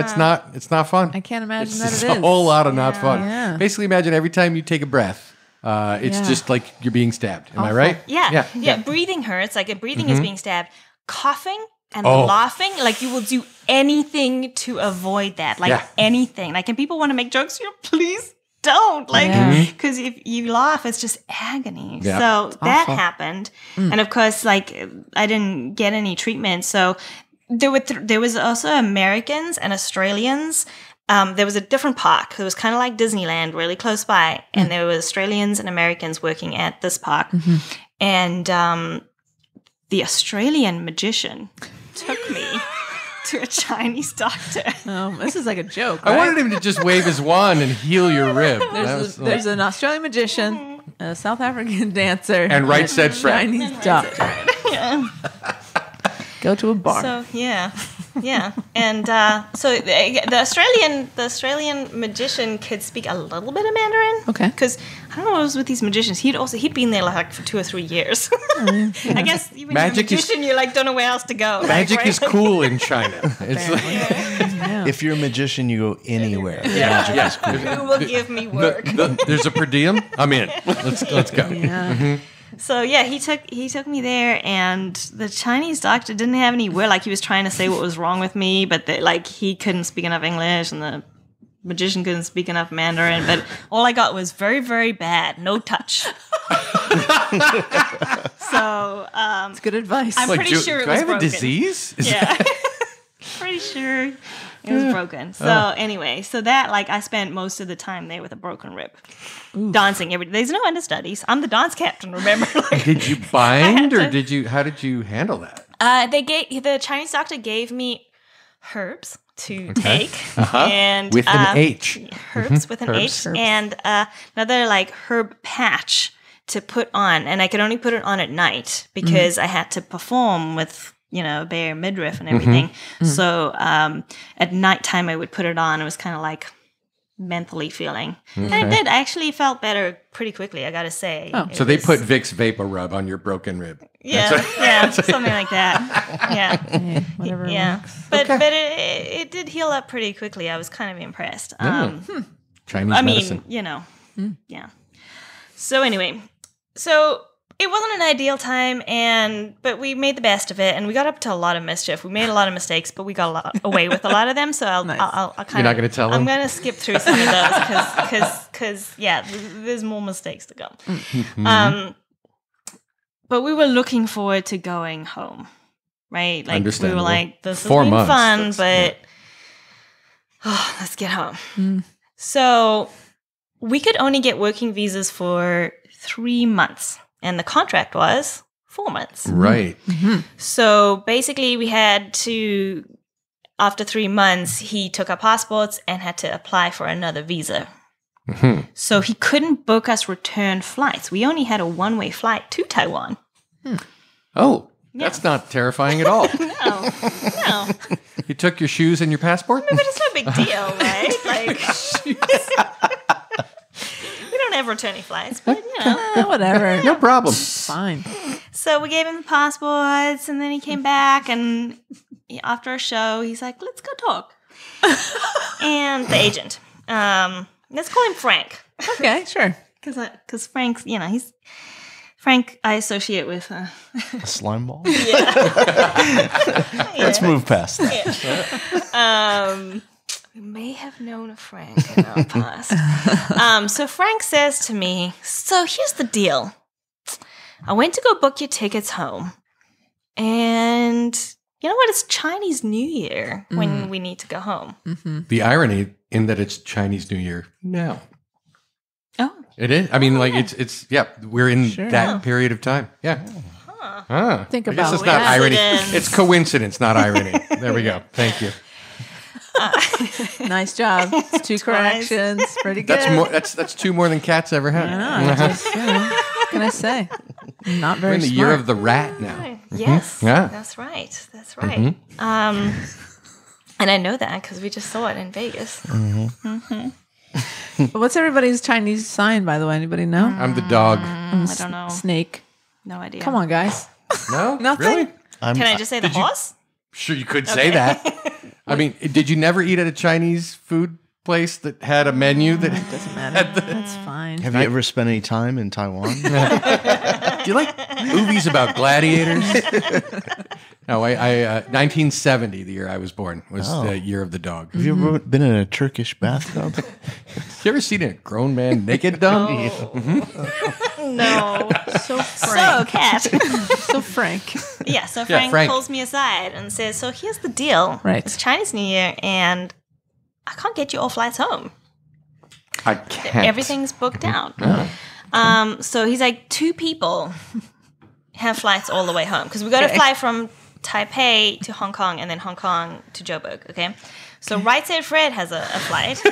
it's not fun. I can't imagine It's that just it is. a whole lot of not fun. Yeah. Basically, imagine every time you take a breath, it's Yeah. just like you're being stabbed. Am I Awful. right? Yeah. Breathing hurts. Like breathing is being stabbed. Coughing and Oh. laughing, like you will do anything to avoid that. Like anything. Like, and people want to make jokes, please don't. Like, Yeah. because if you laugh, it's just agony. Yeah. So that awful. happened. And of course, like, I didn't get any treatment. So there was also Americans and Australians. There was a different park. It was kind of like Disneyland, really close by. And there were Australians and Americans working at this park. And the Australian magician took me to a Chinese doctor. This is like a joke. I right? wanted him to just wave his wand and heal your rib. There's an Australian magician, a South African dancer, And right said Fred. Chinese doctor. Yeah. Go to a bar. So yeah. And so the Australian magician could speak a little bit of Mandarin. Okay. Because I don't know what it was with these magicians. He'd been there like for 2 or 3 years. I guess even Magic you're a is- magician, you like don't know where else to go. Magic right? is cool in China. It's like, Yeah. If you're a magician, you go anywhere. Magic is cool. Who will give me work? there's a per diem. I'm in. Let's go. Yeah. So yeah, he took me there, and the Chinese doctor didn't have any word. Like he was trying to say what was wrong with me, but he couldn't speak enough English, and the magician couldn't speak enough Mandarin. But all I got was very, very bad, no touch. So It's good advice. I'm pretty sure it do was I have broken. a disease? Yeah, pretty sure it was broken. So anyway, so that I spent most of the time there with a broken rib, dancing every day. There's no understudies. I'm the dance captain. Remember? Did you bind or did you? How did you handle that? The Chinese doctor gave me herbs to take, and With an H. herbs with an Herbs. H, and another herb patch to put on, and I could only put it on at night because I had to perform with a bare midriff and everything. So at nighttime I would put it on. It was kind of mentally feeling, and it did. I actually felt better pretty quickly, I gotta say. Oh. So they put Vicks Vapor Rub on your broken rib. yeah, something like that. Yeah. Hey, whatever works. But it did heal up pretty quickly. I was kind of impressed. Chinese medicine. Yeah. So anyway, it wasn't an ideal time, but we made the best of it, and we got up to a lot of mischief. We made a lot of mistakes, but we got away with a lot of them. So I'll kind of. You're not going to tell them? I'm going to skip through some of those because there's more mistakes to go. But we were looking forward to going home, right? We were Understandable. like, this has 4 been months. fun, but let's get home. So we could only get working visas for 3 months, and the contract was 4 months. Right. So basically, we had to, after 3 months, he took our passports and had to apply for another visa. So he couldn't book us return flights. We only had a one-way flight to Taiwan. Oh, that's not terrifying at all. No. You took your shoes and your passport? But it's no big deal, right? We don't have returning flights, but Whatever. No problem. Fine. So we gave him the passports, and then he came back, and after a show, he's like, let's go talk. And the agent, let's call him Frank. Okay, sure. Because Frank's, he's... Frank, I associate with... A slime ball? Yeah. Let's move past that. We may have known a Frank in our past. So Frank says to me, so here's the deal. I went to go book your tickets home. And you know what? It's Chinese New Year when we need to go home. The irony in that it's Chinese New Year now. Oh. It is. I mean, it's we're in that period of time. Yeah. Think I guess about it's not irony. coincidence. It's coincidence, not irony. There we go. Thank you. Nice job. It's 2 corrections. Pretty good. That's 2 more than Kat's ever had. I know, just, can I say? Not We're very in the smart. year of the rat now. Yes. Yeah. That's right. That's right. And I know that because we just saw it in Vegas. What's everybody's Chinese sign, by the way? Anybody know? I'm the dog. I don't know. Snake. No idea. Come on, guys. No? Nothing? Really? Can I just say the horse? Sure, you could say that. I mean, did you never eat at a Chinese food place that had a menu that Doesn't matter. That's fine. Have you ever spent any time in Taiwan? Do you like movies about gladiators? No, I 1970, the year I was born, was the year of the dog. Have you ever been in a Turkish bathtub? You ever seen a grown man naked, Dom? No. So So, frank. Kat. So frank. Yeah, so Frank, Frank. pulls me aside and says, so here's the deal. Right. It's Chinese New Year, and I can't get you all flights home. I can't. Everything's booked out. So he's like, 2 people have flights all the way home. Because we got to fly from Taipei to Hong Kong and then Hong Kong to Joburg, okay? So Right Said Fred has a flight.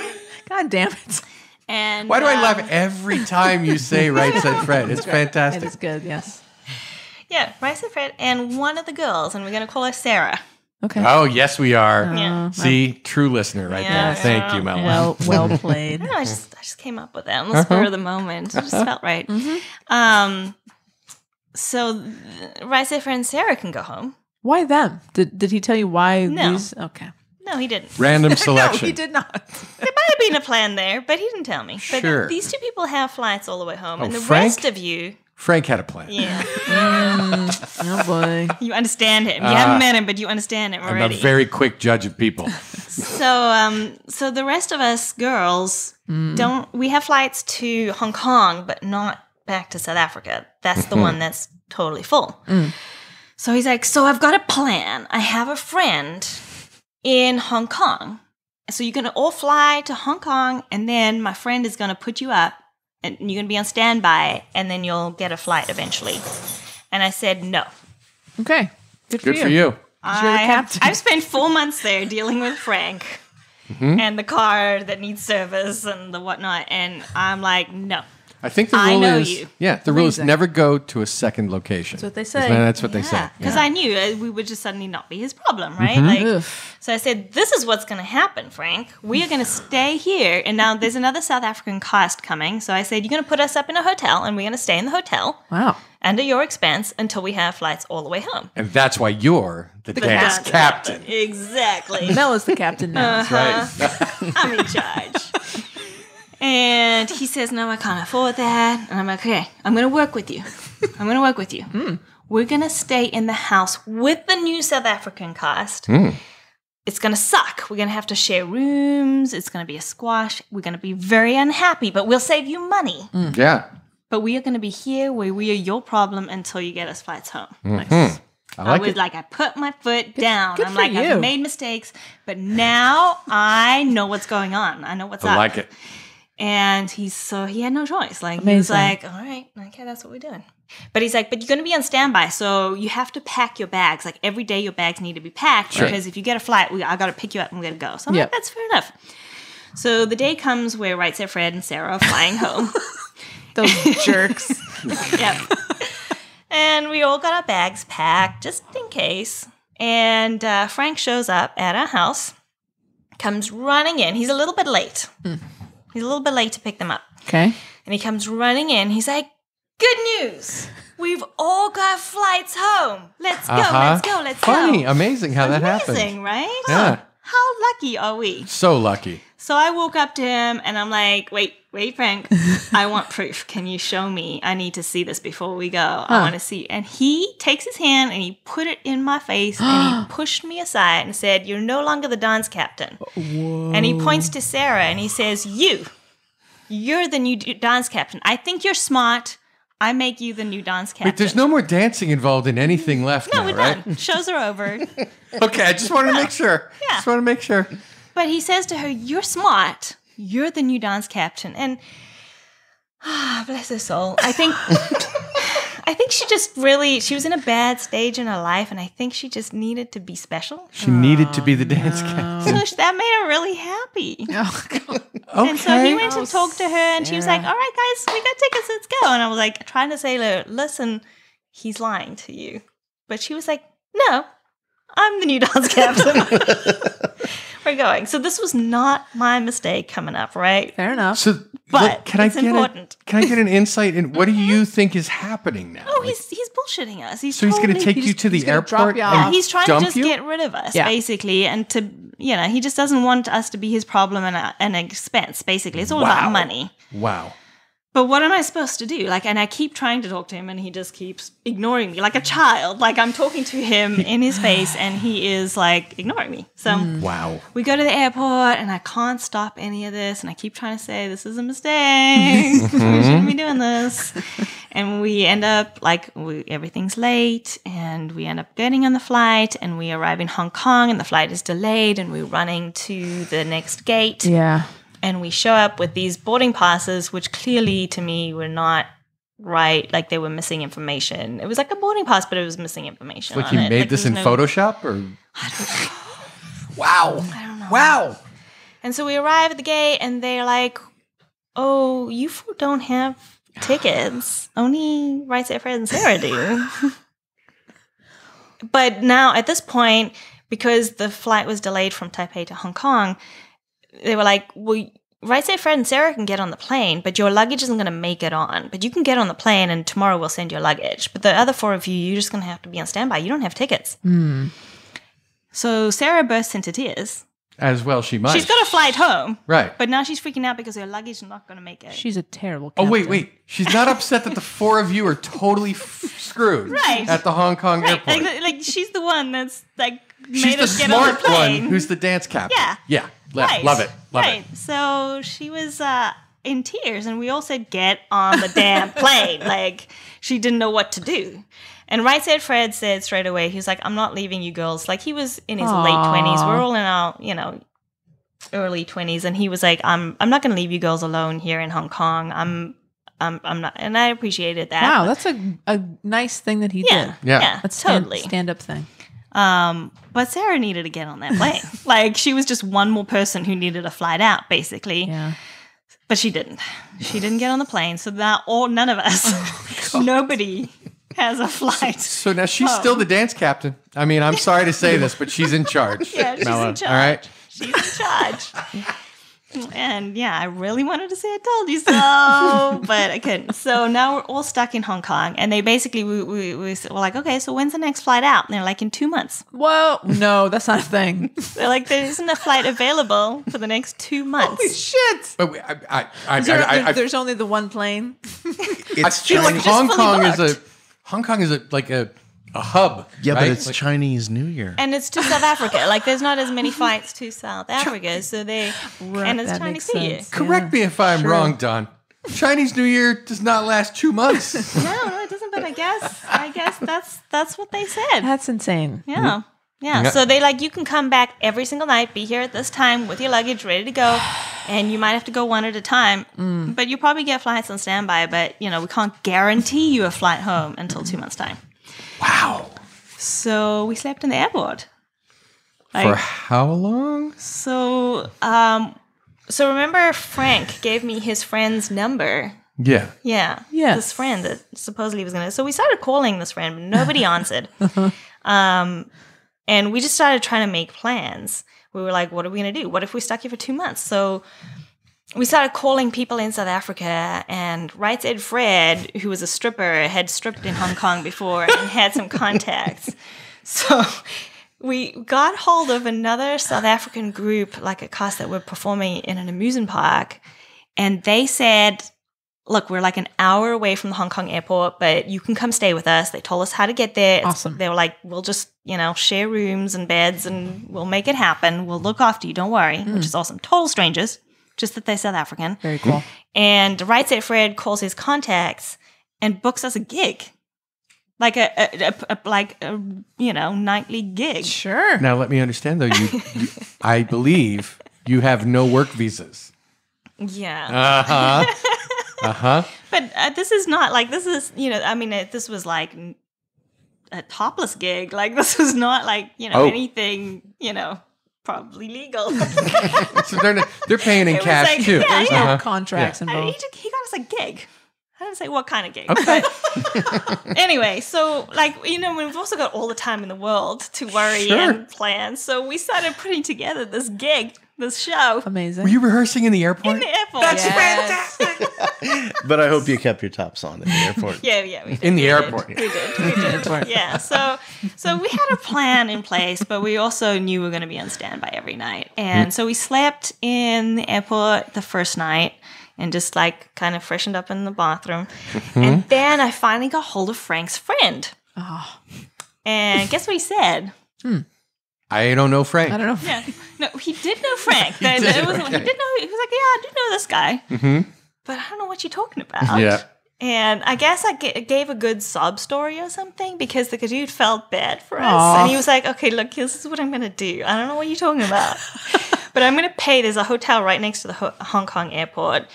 God damn it. And Why do I laugh every time you say Right Said Fred? It's It fantastic. is good, yes. Yeah, Right Said Fred and one of the girls, and we're going to call her Sarah. Okay. Oh, yes, we are. Yeah. See, true listener right Yeah, there. Thank you, Mela. Well played. I just came up with that on the spur of the moment. It just felt right. So Right Said Fred and Sarah can go home. Why them? Did he tell you why No. these? Okay. No, he didn't. Random No, selection. he did not. There might have been a plan there, but he didn't tell me. But Sure. these 2 people have flights all the way home, and the Frank? rest of you, Frank had a plan. yeah, Oh boy. you understand him. You haven't met him, but you understand him I'm a already. very quick judge of people. So the rest of us girls don't. We have flights to Hong Kong, but not back to South Africa. That's the one that's totally full. So he's like, so I've got a plan. I have a friend in Hong Kong. So you're going to all fly to Hong Kong, and then my friend is going to put you up, and you're going to be on standby, and then you'll get a flight eventually. And I said, no. Okay. Good Good for you. I've spent 4 months there dealing with Frank and the car that needs service and the whatnot. And I'm like, no. I think the I rule know is, you. the rule is Amazing. never go to a second location. That's what they say. That's what they say. Because I knew we would just suddenly not be his problem, right? Oof. So I said, this is what's going to happen, Frank. We are going to stay here. And now there's another South African cast coming. So I said, you're going to put us up in a hotel, and we're going to stay in the hotel Wow. under your expense until we have flights all the way home. And that's why you're the dance captain. Exactly. Mel is the captain now. That's right. I'm in charge. And he says, no, I can't afford that. And I'm like, okay, I'm going to work with you. We're going to stay in the house with the new South African cast. It's going to suck. We're going to have to share rooms. It's going to be a squash. We're going to be very unhappy, but we'll save you money. Yeah. But we are going to be here where we are your problem until you get us flights home. Nice. I like it. I put my foot down. good I'm for like, you. I've made mistakes, but now I know what's going on. I know what's up. I like it. And he had no choice. Like, he Amazing. was like, all right, okay, that's what we're doing. But he's like, but you're going to be on standby, so you have to pack your bags. Like, every day your bags need to be packed Sure. because if you get a flight, I got to pick you up and we got to go. So I'm Yep. like, that's fair enough. So the day comes where Right Said Fred and Sarah are flying home. Those jerks. Yep. And we all got our bags packed just in case. And Frank shows up at our house, comes running in. He's a little bit late. He's a little bit late to pick them up. Okay. And he comes running in. He's like, good news. We've all got flights home. Let's go, let's go, let's Funny. go. Amazing how that happened. Amazing, right? Yeah. How lucky are we? So lucky. So I walk up to him and I'm like, wait, Frank, I want proof. Can you show me? I need to see this before we go. I want to see. And he takes his hand and he put it in my face and he pushed me aside and said, you're no longer the dance captain. Whoa. And he points to Sarah and he says, you're the new dance captain. I think you're smart. I make you the new dance captain. Wait, there's no more dancing involved in anything left No, now, we're right? done. Shows are over. Okay, I just wanted to make sure. Yeah. Just want to make sure. But he says to her, you're smart. You're the new dance captain. And bless his soul. I I think she was in a bad stage in her life, and I think she just needed to be special. She needed to be the dance captain. So that made her really happy. Oh, And so he went Oh, to talk to her, and she was like, all right, guys, we got tickets, let's go. And I was like, trying to say to her, listen, he's lying to you. But she was like, no, I'm the new dance captain. We're going. So this was not my mistake coming up, right? fair enough. So, But can I it's get important. can I get an insight in what do you think is happening now? Oh, Like, he's bullshitting us. He's so he's going to totally- take you to the he's gonna drop airport you and off. He's trying to dump just you? get rid of us, Yeah. basically, and to he just doesn't want us to be his problem and an expense. Basically, it's all about money. Wow. But what am I supposed to do? And I keep trying to talk to him, and he just keeps ignoring me like a child. Like I'm talking to him in his face, and he is like ignoring me. So Wow. we go to the airport, and I can't stop any of this. And I keep trying to say, this is a mistake. We shouldn't be doing this. And we end up, everything's late. And we end up getting on the flight. And we arrive in Hong Kong. And the flight is delayed. And we're running to the next gate. Yeah. And we show up with these boarding passes, which clearly to me were not right. Like they were missing information. It was like a boarding pass, but it was missing information. Like on you it. made Like, this there in was no- Photoshop or Wow. I don't know. Wow. And so we arrive at the gate, and they're like, "Oh, you don't have tickets. Only Right Said Fred and Sarah do." But now at this point, because the flight was delayed from Taipei to Hong Kong, they were like, "Well, Right Said Fred and Sarah can get on the plane, but your luggage isn't going to make it on. But you can get on the plane, and tomorrow we'll send your luggage. But the other four of you, you're just going to have to be on standby. You don't have tickets." So Sarah bursts into tears. As well she might. She's got a flight home. Right. But now she's freaking out because her luggage is not going to make it. She's a terrible Oh, captain. wait. She's not upset that the four of you are totally screwed Right. at the Hong Kong Right. airport. Like she's the one that's like She's made the us get on the smart plane. one who's the dance captain. Yeah. Yeah. Right. Love it. Love right. it. So she was in tears, and we all said, "Get on the damn plane." Like she didn't know what to do. And Right Said Fred said straight away, he was like, "I'm not leaving you girls." Like he was in his late 20s. We're all in our, early 20s, and he was like, I'm not going to leave you girls alone here in Hong Kong. I'm not, and I appreciated that. Wow, that's a nice thing that he Yeah, did. Yeah. That's totally. stand up thing. But Sarah needed to get on that plane. Like she was just one more person who needed a flight out, basically. Yeah. But she didn't. She didn't get on the plane. So now none of us, nobody has a flight. So now she's still the dance captain. I mean, I'm sorry to say this, but she's in charge. Yeah, she's Mela, in charge. All right. She's in charge. And yeah, I really wanted to say I told you so, but I couldn't. So now we're all stuck in Hong Kong, and they basically we were like, okay, so when's the next flight out? And they're like, in 2 months. Whoa, no, that's not a thing. They're like, there isn't a flight available for the next 2 months. Shit. But There's only the one plane. I feel like Hong Kong is a hub. Yeah, right? but it's Like, Chinese New Year. And it's to South Africa. Like, there's not as many flights to South Africa, so and it's that Chinese makes New Year. sense. correct me if I'm wrong, Don. Chinese New Year does not last 2 months. No, it doesn't. But I guess that's what they said. That's insane. Yeah. Yeah. So they you can come back every single night, be here at this time with your luggage ready to go, and you might have to go one at a time. But you probably get flights on standby, but we can't guarantee you a flight home until 2 months' time. Wow. So we slept in the airport. For how long? So remember Frank gave me his friend's number. Yeah. Yeah. Yes. This friend that supposedly was so we started calling this friend, but nobody answered. And we just started trying to make plans. We were like, what are we going to do? What if we stuck here for 2 months? So we started calling people in South Africa, and Right Said Fred, who was a stripper, had stripped in Hong Kong before and had some contacts. So we got hold of another South African group, like a cast that were performing in an amusement park, and they said, look, we're like an hour away from the Hong Kong airport, but you can come stay with us. They told us how to get there. Awesome. They were like, we'll just, share rooms and beds, and we'll make it happen. We'll look after you. Don't worry, which is awesome. Total strangers, just that they're South African. Very cool. And Right Said Fred calls his contacts and books us a gig. Like a nightly gig. Sure. Now let me understand though. I believe you have no work visas. Yeah. But this is not like, this is, I mean, this was like a topless gig. Like, this was not like, anything, probably legal. So they're paying in cash like, too. There's yeah. no contracts involved. He got us a gig. I didn't say what kind of gig. Okay. But anyway, so like, we've also got all the time in the world to worry Sure. and plan. So we started putting together this gig, this show Amazing. Were you rehearsing in the airport? in the airport. That's fantastic. But I hope you kept your tops on in the airport. Yeah, we did. In the We airport. did. We did. Yeah. So we had a plan in place, but we also knew we were going to be on standby every night. And so we slept in the airport the first night and just like kind of freshened up in the bathroom. And then I finally got hold of Frank's friend. Oh, And guess what he said? I don't know Frank. I don't know. Yeah. No, he did know Frank. He did, He okay. did know. He was like, yeah, I do know this guy. But I don't know what you're talking about. Yeah. And I guess I gave a good sob story or something because the dude felt bad for us. Aw. And he was like, okay, look, this is what I'm going to do. I don't know what you're talking about. But I'm going to pay. There's a hotel right next to the Hong Kong airport.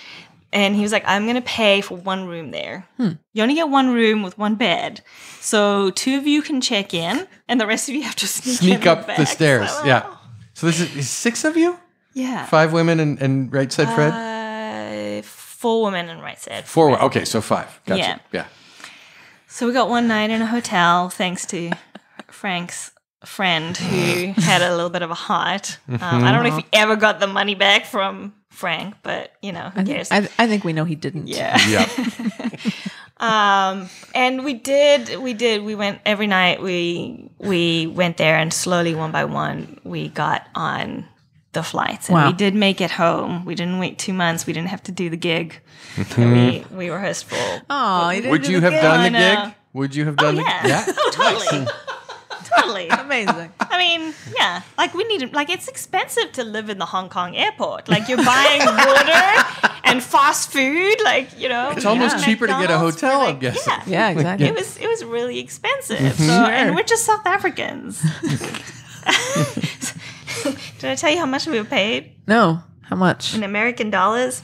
And he was like, I'm going to pay for one room there. You only get one room with one bed. So 2 of you can check in and the rest of you have to sneak Up back. the stairs. So, Yeah. So this is 6 of you? Yeah. 5 women and right side Fred? 4 women and right side. 4. Okay, so 5. Gotcha. Yeah. Yeah. So we got one night in a hotel thanks to Frank's friend who had a little bit of a heart. I don't know if he ever got the money back from Frank, but who cares? I think we know he didn't. Yeah. Yeah. And we went every night. We went there and slowly one by one we got on the flights and Wow. we did make it home. We didn't wait 2 months. We didn't have to do the gig that we rehearsed for. Oh, you didn't Would do you the have gig. done the I know. gig? Would you have done the Yeah. Yeah. Oh, totally. Totally. Amazing. I mean, yeah. Like it's expensive to live in the Hong Kong airport. Like you're buying water and fast food. Like It's almost cheaper to get a McDonald's hotel, for, I'm guessing. Yeah, exactly. It was really expensive. So and we're just South Africans. Did I tell you how much we were paid No. How much? in American dollars?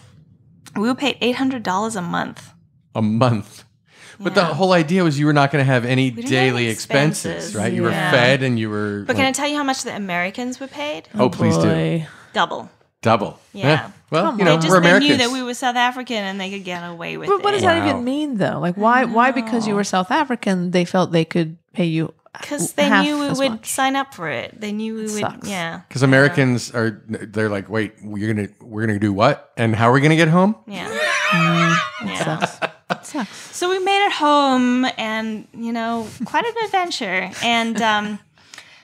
We were paid $800 a month. A month. But the Yeah. whole idea was you were not going to have any didn't have daily expenses. expenses, right? You were Yeah. fed and you were But can I tell you how much the Americans were paid? Oh, please do. Boy. Double. Double. Yeah. Well, Come you know, on. Just we're they Americans. knew that we were South African and they could get away with But what it. does that Wow. even mean, though? Like, why because you were South African, they felt they could pay you Because they half knew we as would much? sign up for it. They knew we would. sucks. Yeah. Because Americans they're like, wait, we're gonna do what? And how are we gonna get home? Yeah. It sucks. It sucks. So we made it home, and quite an adventure. And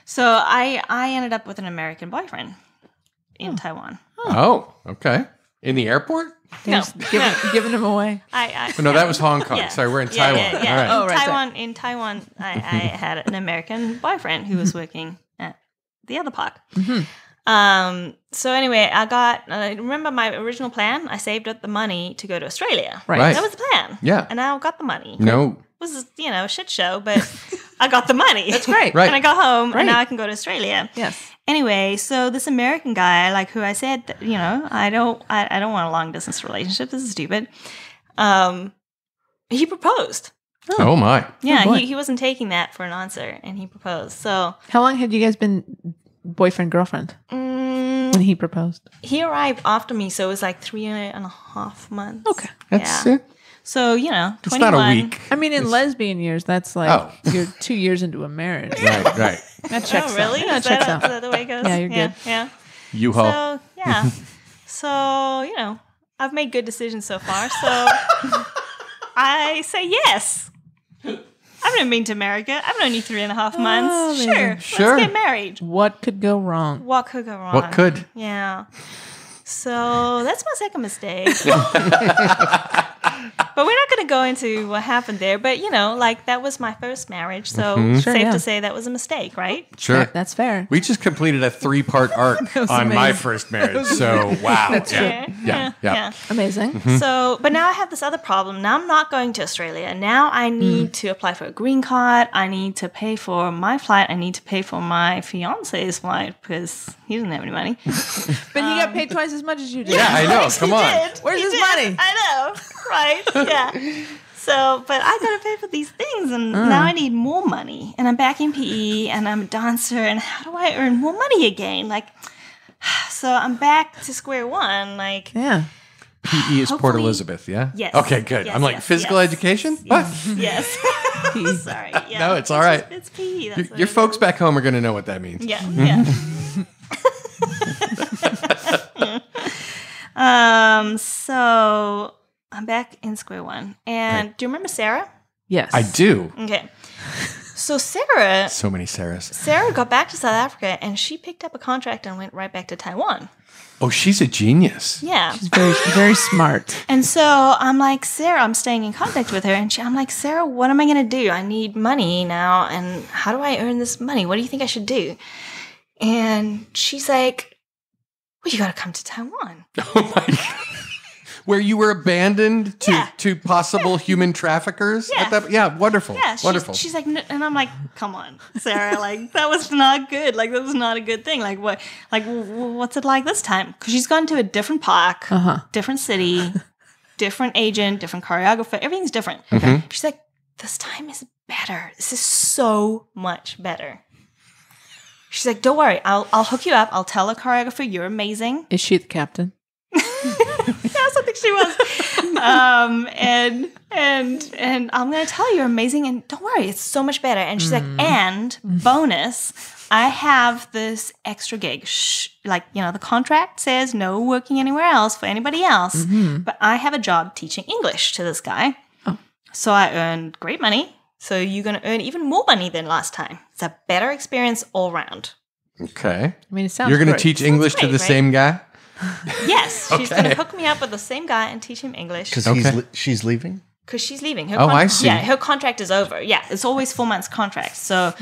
so I ended up with an American boyfriend in Taiwan. Oh, okay. In the airport? No, Giving them away. No, that was Hong Kong. Yeah. Sorry, we're in Yeah, Taiwan. yeah, yeah. All right. Oh, right there. In Taiwan, I had an American boyfriend who was working at the other park. So anyway, I remember my original plan. I saved up the money to go to Australia. Right. That was the plan. Yeah. And I got the money. No. It was, a shit show, but I got the money. That's great. Right. And I got home, Right. and now I can go to Australia. Yes. Anyway, so this American guy, like who I said, I don't want a long distance relationship. This is stupid. He proposed. Oh my. Yeah, boy. he wasn't taking that for an answer, and he proposed. So How long had you guys been boyfriend girlfriend when he proposed? he arrived after me, so it was like 3.5 months. Okay. That's Yeah. it. So 21. It's not a week. I mean, in lesbian years, that's like Oh. you're 2 years into a marriage. Right. That checks Oh, really? out. Yeah, Is checks that, out. is that the way it goes? Yeah, you're good. Yeah. U-Haul. So yeah. So I've made good decisions so far. So I say yes. I've never been to America. I've known you 3.5 months. Oh, Sure. amazing. Sure. Let's get married. What could go wrong? What could go wrong? What could? Yeah. So that's my second mistake. But we're not going to go into what happened there. But, that was my first marriage. So Sure, safe yeah. to say that was a mistake, right? Sure. That's fair. We just completed a 3-part arc on my amazing. first marriage. So wow. Yeah. Amazing. So, but now I have this other problem. Now I'm not going to Australia. Now I need to apply for a green card. I need to pay for my flight. I need to pay for my fiance's flight because he doesn't have any money. But he got paid twice as much as you did. Yeah, I know. Come on. He did. Where's He his did. money? I know. Right? Yeah. So, but I got to pay for these things, and now I need more money. And I'm back in PE, and I'm a dancer, and how do I earn more money again? Like, so I'm back to square one. Like, Yeah. PE is Port Hopefully- Elizabeth, yeah? Yes. Okay, good. Yes, I'm like, yes, physical yes. education? What? yes. Sorry. Yeah. No, it's all right. It's PE. That's what Your it folks is. back home are going to know what that means. Yeah. Yeah. So I'm back in square one. And Right. do you remember Sarah? Yes. I do. Okay. So Sarah So many Sarahs. got back to South Africa and she picked up a contract and went right back to Taiwan. Oh, she's a genius. Yeah. She's very, very smart. And so I'm like, Sarah, I'm staying in contact with her. And I'm like, Sarah, what am I going to do? I need money now. And how do I earn this money? What do you think I should do? And she's like, well, you got to come to Taiwan. Oh my God. Where you were abandoned to, Yeah. to possible human traffickers? Yeah. At that, yeah, wonderful. Yeah, wonderful. She's like, and I'm like, come on, Sarah, like that was not good. Like that was not a good thing. Like what? Like what's it like this time? Because she's gone to a different park, different city, different agent, different choreographer. Everything's different. Mm-hmm. She's like, this time is better. This is so much better. She's like, don't worry, I'll hook you up. I'll tell the choreographer you're amazing. Is she the captain? Yes, I think she was. And I'm gonna tell you you're amazing, and don't worry, it's so much better. And she's like, and bonus, I have this extra gig. Like, you know, the contract says no working anywhere else for anybody else, but I have a job teaching English to this guy. Oh. So I earned great money. So you're gonna earn even more money than last time. It's a better experience all round. Okay. I mean, it sounds You're going to great. teach English to great, the right? same guy? Yes, she's Okay. gonna hook me up with the same guy and teach him English. Because Okay. she's leaving. Because she's leaving. Oh, I see. Yeah, her contract is over. Yeah, it's always 4 months contract. So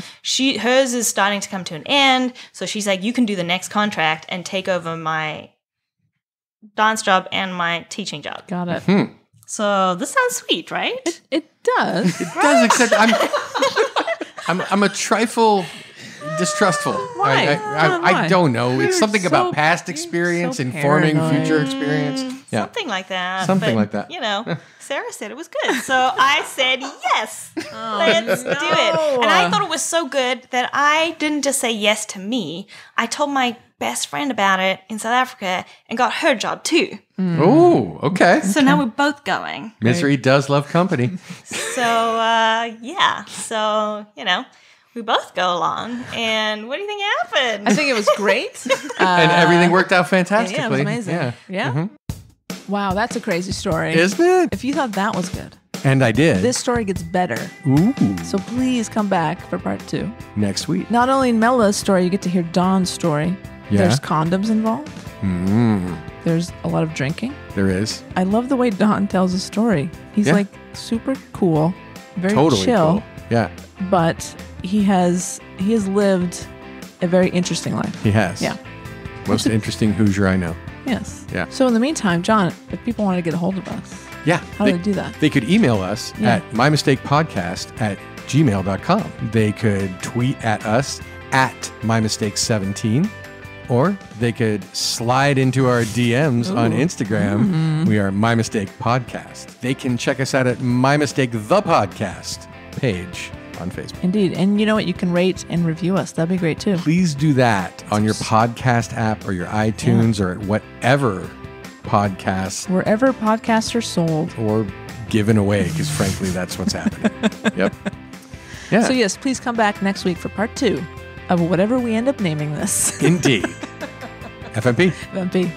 hers is starting to come to an end. So she's like, you can do the next contract and take over my dance job and my teaching job. Got it. Hmm. So this sounds sweet, right? It does. It does, except I'm a trifle distrustful. Why? I Why? don't know. We It's were something about so- past we were experience so informing paranoid. future experience. Yeah. Something like that. Something But, like that. You know, Sarah said it was good. So I said, yes, let's do it. And I thought it was so good that I didn't just say yes to me. I told my best friend about it in South Africa and got her job too. Oh, okay. So now we're both going. Misery does love company. So, yeah. So, you know, we both go along. And what do you think happened? I think it was great. And everything worked out fantastically. Yeah, it was amazing. Yeah. Yeah. Wow, that's a crazy story. Isn't it? If you thought that was good, And I did. this story gets better. Ooh. So please come back for part 2. Next week. Not only in Mela's story, you get to hear Don's story. Yeah. There's condoms involved. Mm, There's a lot of drinking. there is. I love the way Don tells a story. He's Yeah. like super cool, very Totally chill, cool. Yeah, but he has lived a very interesting life. he has. Yeah. Most interesting Hoosier I know. Yes. Yeah. So in the meantime, John, if people want to get a hold of us, Yeah. how do they do that? They could email us Yeah. at mymistakepodcast@gmail.com. They could tweet at us at mymistakes17, or they could slide into our DMs on Instagram. Mm-hmm. We are My Mistake Podcast. They can check us out at My Mistake the Podcast page on Facebook. Indeed. And you know what? You can rate and review us. That'd be great too. Please do that on your podcast app or your iTunes or at whatever podcasts Wherever podcasts are sold. or given away, because frankly, that's what's happening. Yep. Yeah. So yes, please come back next week for part 2 of whatever we end up naming this. Indeed. FMP. FMP.